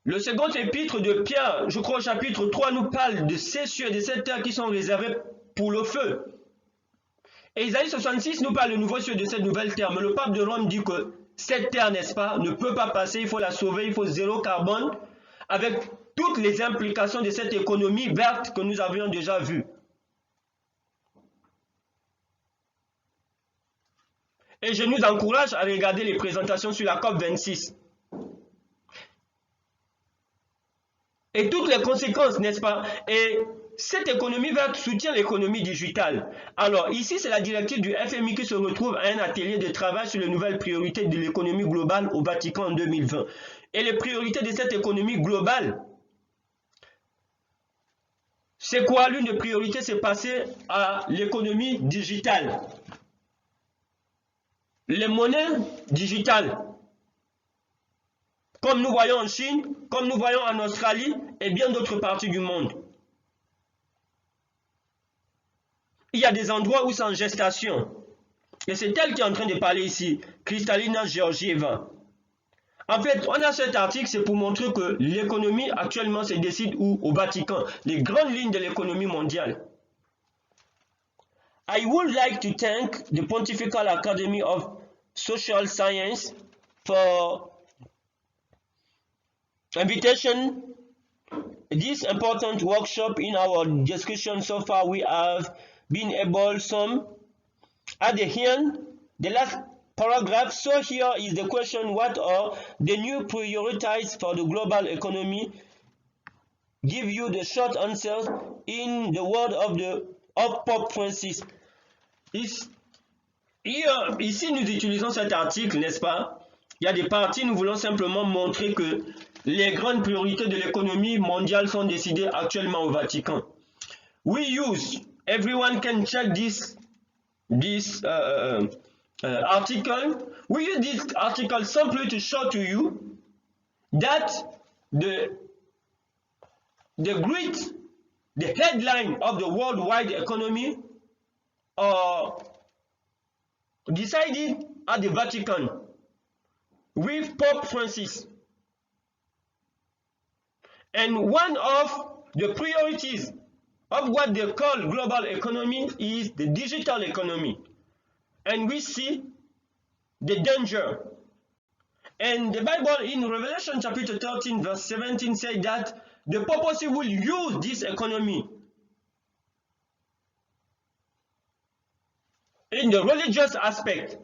Le second épître de Pierre, je crois au chapitre 3, nous parle de ces cieux, de cette terre qui sont réservés pour le feu. Et Isaïe 66 nous parle de nouveau sur de cette nouvelle terre. Mais le pape de Rome dit que cette terre, n'est-ce pas, ne peut pas passer, il faut la sauver, il faut zéro carbone, avec toutes les implications de cette économie verte que nous avions déjà vue. Et je nous encourage à regarder les présentations sur la COP26. Et toutes les conséquences, n'est-ce pas? Et cette économie verte soutient l'économie digitale. Alors ici, c'est la directive du FMI qui se retrouve à un atelier de travail sur les nouvelles priorités de l'économie globale au Vatican en 2020. Et les priorités de cette économie globale, c'est quoi? L'une des priorités, c'est passer à l'économie digitale. Les monnaies digitales, comme nous voyons en Chine, comme nous voyons en Australie et bien d'autres parties du monde. Il y a des endroits où c'est en gestation. Et c'est elle qui est en train de parler ici, Kristalina Georgieva. En fait, on a cet article, c'est pour montrer que l'économie actuellement se décide où? Au Vatican. Les grandes lignes de l'économie mondiale. I would like to thank the Pontifical Academy of Social Science for invitation this important workshop, in our discussion so far, we have been able some at the end, the last paragraph. So here is the question: what are the new priorities for the global economy? Give you the short answers in the word of Pope Francis. Ici, nous utilisons cet article, n'est-ce pas? Il y a des parties, nous voulons simplement montrer que les grandes priorités de l'économie mondiale sont décidées actuellement au Vatican. We use, everyone can check this article. We use this article simply to show to you that the headline of the worldwide economy are decided at the Vatican with Pope Francis. And one of the priorities of what they call global economy is the digital economy. And we see the danger. And the Bible in Revelation chapter 13 verse 17 said that the purpose will use this economy in the religious aspect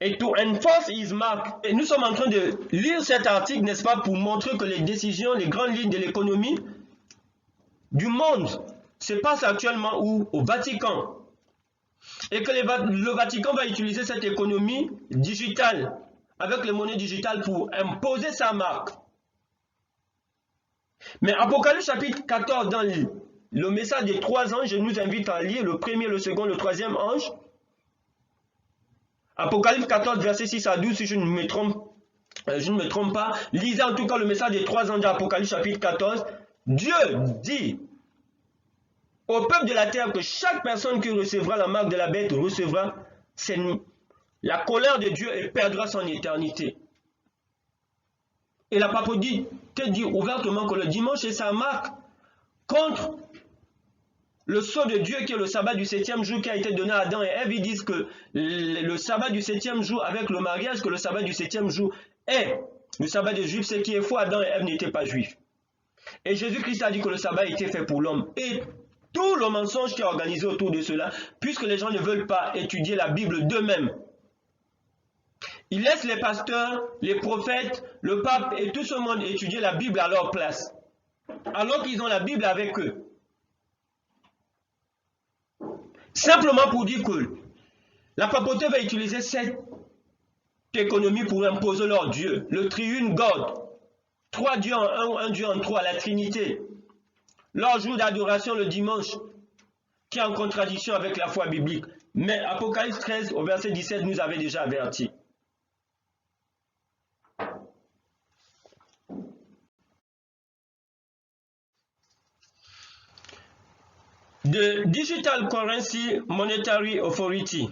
et to enforce his mark. Et nous sommes en train de lire cet article, n'est-ce pas, pour montrer que les décisions, les grandes lignes de l'économie du monde se passent actuellement où? Au Vatican. Et que le Vatican va utiliser cette économie digitale, avec les monnaies digitales, pour imposer sa marque. Mais Apocalypse chapitre 14, dans le message des 3 anges, je nous invite à lire le premier, le second, le troisième ange. Apocalypse 14, verset 6 à 12, si je ne me trompe pas. Lisez en tout cas le message des 3 anges d'Apocalypse chapitre 14. Dieu dit au peuple de la terre que chaque personne qui recevra la marque de la bête recevra la colère de Dieu et perdra son éternité. Et la papauté dit ouvertement que le dimanche est sa marque contre le sceau de Dieu qui est le sabbat du 7e jour qui a été donné à Adam et Ève. Ils disent que le sabbat du 7e jour avec le mariage, que le sabbat du 7e jour est le sabbat des Juifs, ce qui est faux. Adam et Ève n'étaient pas juifs. Et Jésus-Christ a dit que le sabbat était fait pour l'homme. Et tout le mensonge qui est organisé autour de cela, puisque les gens ne veulent pas étudier la Bible d'eux-mêmes. Ils laissent les pasteurs, les prophètes, le pape et tout ce monde étudier la Bible à leur place, alors qu'ils ont la Bible avec eux. Simplement pour dire que la papauté va utiliser cette économie pour imposer leur Dieu, le triune God, 3 dieux en 1 ou 1 Dieu en 3, la Trinité. Leur jour d'adoration le dimanche, qui est en contradiction avec la foi biblique. Mais Apocalypse 13 au verset 17 nous avait déjà averti. The Digital Currency Monetary Authority.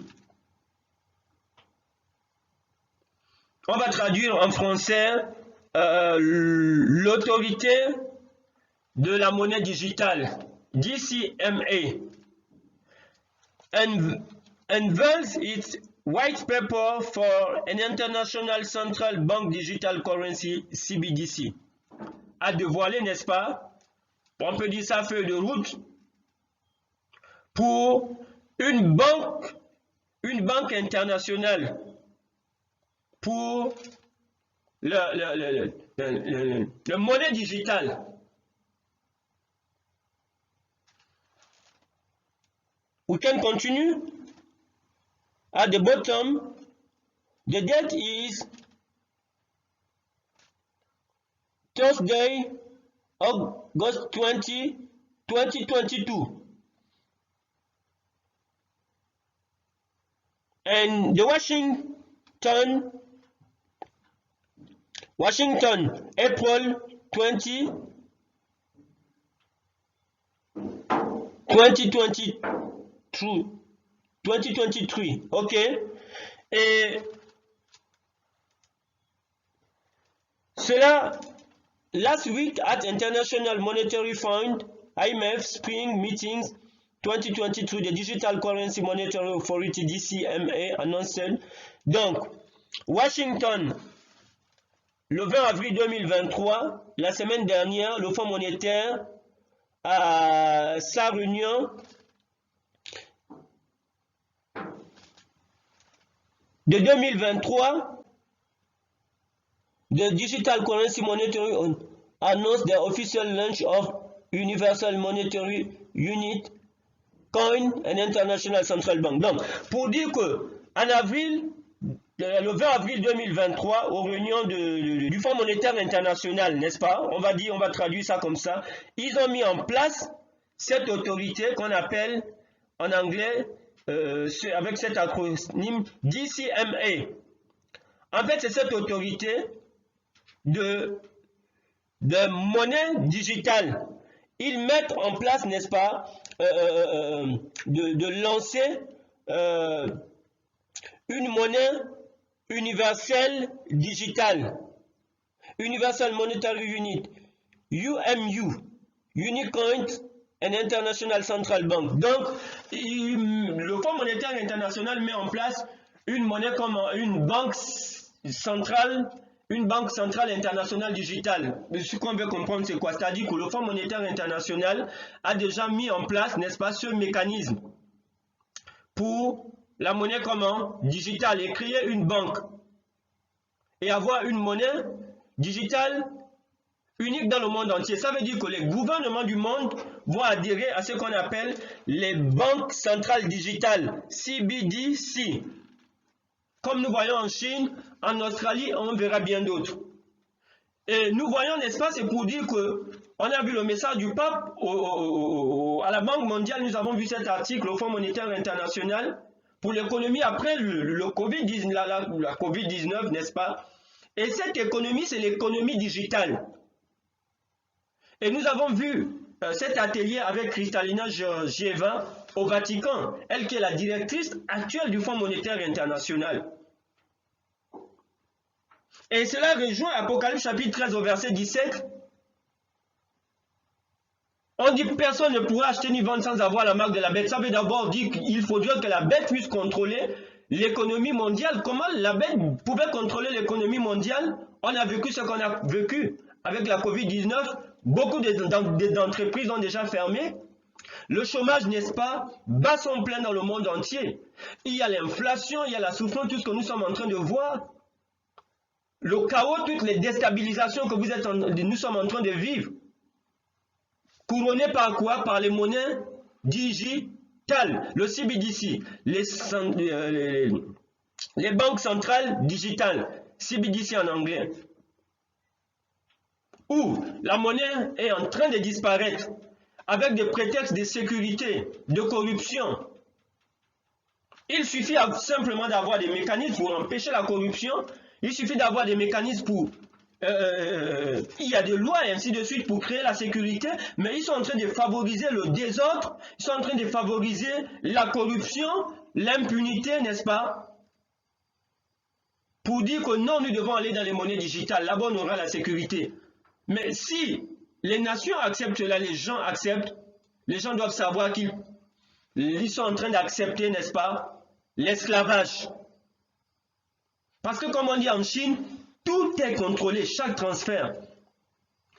On va traduire en français l'autorité de la monnaie digitale, DCMA, unveils its white paper for an international central bank digital currency, CBDC. A dévoilé, n'est-ce pas? On peut dire ça feuille de route pour une banque internationale pour le monnaie digitale. We can continue. At the bottom, the date is Thursday, August 20, 2022. And the Washington, April 20, 2023, ok. Et cela, last week at International Monetary Fund, IMF Spring Meetings 2023, the Digital Currency Monetary Authority, DCMA, announced. Donc, Washington, le 20 avril 2023, la semaine dernière, le Fonds monétaire, à sa réunion de 2023, the Digital Currency Monetary announced the official launch of Universal Monetary Unit, Coin and International Central Bank. Donc, pour dire que en avril, le 20 avril 2023, aux réunions du Fonds monétaire international, n'est-ce pas? On va traduire ça comme ça. Ils ont mis en place cette autorité qu'on appelle en anglais, avec cet acronyme DCMA. En fait, c'est cette autorité de monnaie digitale. Ils mettent en place, n'est-ce pas, de lancer une monnaie universelle digitale, Universal Monetary Unit, UMU, Unicoin and International Central Bank. Donc, le Fonds monétaire international met en place une monnaie comme une banque centrale internationale digitale. Ce qu'on veut comprendre, c'est quoi? C'est-à-dire que le Fonds monétaire international a déjà mis en place, n'est-ce pas, ce mécanisme pour la monnaie comment? Digitale, et créer une banque et avoir une monnaie digitale unique dans le monde entier. Ça veut dire que les gouvernements du monde vont adhérer à ce qu'on appelle les banques centrales digitales, CBDC. Comme nous voyons en Chine, en Australie, on verra bien d'autres. Et nous voyons, n'est-ce pas, c'est pour dire que on a vu le message du pape à la Banque mondiale. Nous avons vu cet article au Fonds monétaire international pour l'économie après le Covid-19, la Covid-19, n'est-ce pas? Et cette économie, c'est l'économie digitale. Et nous avons vu cet atelier avec Kristalina Georgieva au Vatican, elle qui est la directrice actuelle du Fonds monétaire international. Et cela rejoint Apocalypse chapitre 13 au verset 17. On dit que personne ne pourra acheter ni vendre sans avoir la marque de la bête. Ça veut d'abord dire qu'il faudrait que la bête puisse contrôler l'économie mondiale. Comment la bête pouvait contrôler l'économie mondiale? On a vécu ce qu'on a vécu avec la Covid-19. Beaucoup d'entreprises ont déjà fermé. Le chômage, n'est-ce pas, bat son plein dans le monde entier. Il y a l'inflation, il y a la souffrance, tout ce que nous sommes en train de voir. Le chaos, toutes les déstabilisations que nous sommes en train de vivre. Couronné par quoi? Par les monnaies digitales, le CBDC, les banques centrales digitales, CBDC en anglais, où la monnaie est en train de disparaître avec des prétextes de sécurité, de corruption. Il suffit simplement d'avoir des mécanismes pour empêcher la corruption. Il suffit d'avoir des mécanismes pour... il y a des lois et ainsi de suite pour créer la sécurité, mais ils sont en train de favoriser le désordre, ils sont en train de favoriser la corruption, l'impunité, n'est-ce pas? Pour dire que non, nous devons aller dans les monnaies digitales, là-bas on aura la sécurité. Mais si les nations acceptent cela, les gens acceptent, les gens doivent savoir qu'ils sont en train d'accepter, n'est-ce pas, l'esclavage. Parce que comme on dit en Chine, tout est contrôlé, chaque transfert.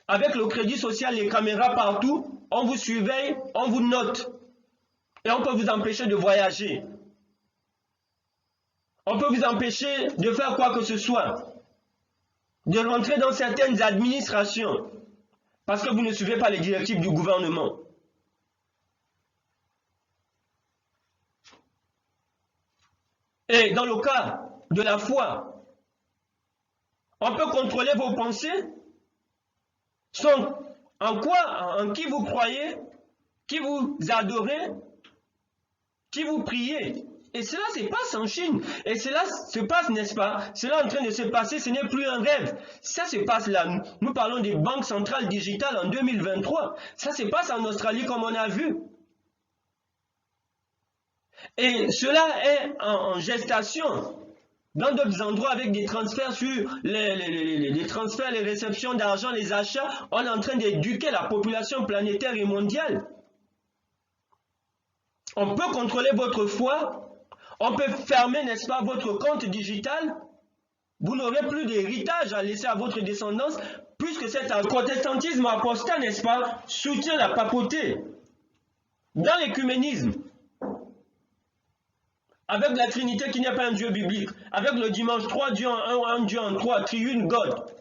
Avec le crédit social, les caméras partout, on vous surveille, on vous note. Et on peut vous empêcher de voyager. On peut vous empêcher de faire quoi que ce soit. De rentrer dans certaines administrations. Parce que vous ne suivez pas les directives du gouvernement. Et dans le cas de la foi, on peut contrôler vos pensées. Sont en quoi, en qui vous croyez, qui vous adorez, qui vous priez. Et cela se passe en Chine. Et cela se passe, n'est-ce pas? Cela est en train de se passer, ce n'est plus un rêve. Ça se passe là. Nous parlons des banques centrales digitales en 2023. Ça se passe en Australie comme on a vu. Et cela est en gestation. Dans d'autres endroits, avec des transferts sur les transferts, les réceptions d'argent, les achats, on est en train d'éduquer la population planétaire et mondiale. On peut contrôler votre foi. On peut fermer, n'est-ce pas, votre compte digital vous n'aurez plus d'héritage à laisser à votre descendance, puisque cet protestantisme apostat, n'est-ce pas, soutient la papauté dans l'écuménisme, avec la Trinité qui n'est pas un Dieu biblique, avec le dimanche 3 dieux en un Dieu en trois, triune God.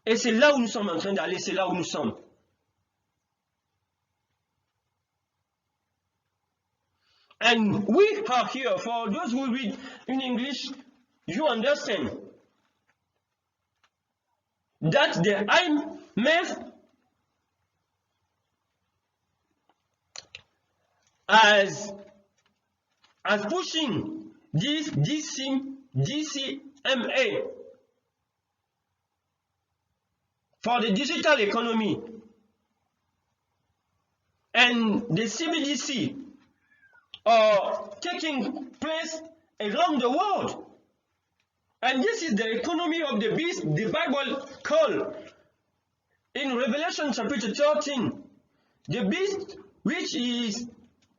Et c'est là où nous sommes en train d'aller, c'est là où nous sommes. And we are here, for those who read in English, you understand that the IMF as pushing this DCMA for the digital economy, and the CBDC are taking place around the world. And this is the economy of the beast the Bible called in Revelation chapter 13. The beast which is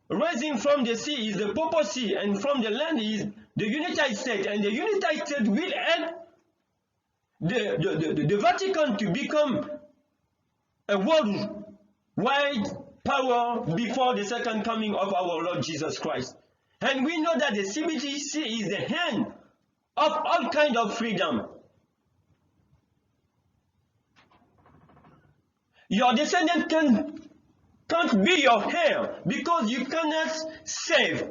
rising from the sea is the papacy, and from the land is the United States. And the United States will help the Vatican to become a worldwide power before the second coming of our Lord Jesus Christ. And we know that the CBDC is the hand of all kinds of freedom. Your descendant can't be your heir because you cannot save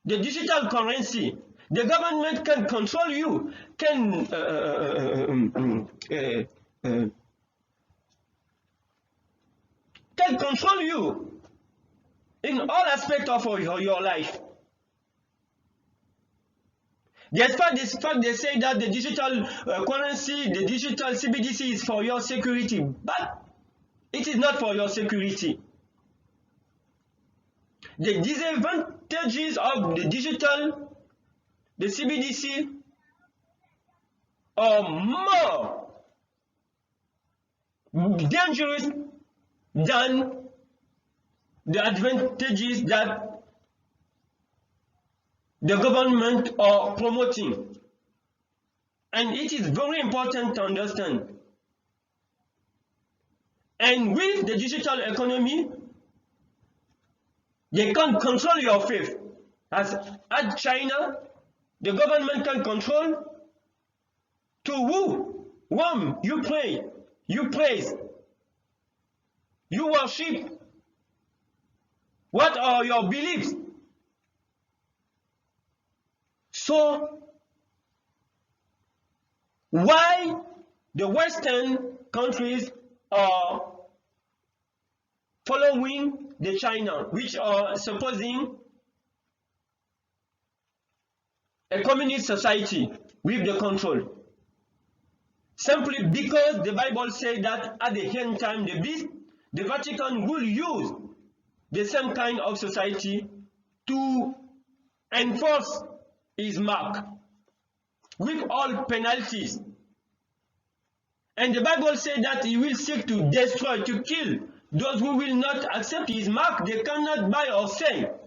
the digital currency. The government can control you, can control you in all aspects of your life. Despite this fact, they say that the digital currency, the digital CBDC is for your security, but it is not for your security. The disadvantages of the CBDC are more dangerous than the advantages that the government are promoting. And it is very important to understand. And with the digital economy, they can control your faith. As at China, the government can control to whom you pray, you praise, you worship. What are your beliefs? So, why the Western countries are following the China, which are supposing a communist society with the control? Simply because the Bible says that at the end time, the Vatican will use the same kind of society to enforce his mark with all penalties. And the Bible says that he will seek to destroy, to kill those who will not accept his mark. They cannot buy or sell.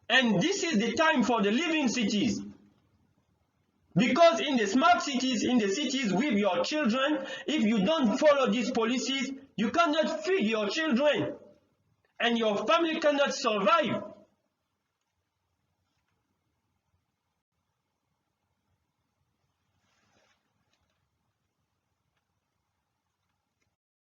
And this is the time for the living cities. Because in the smart cities, in the cities with your children, if you don't follow these policies, you cannot feed your children. And your family cannot survive.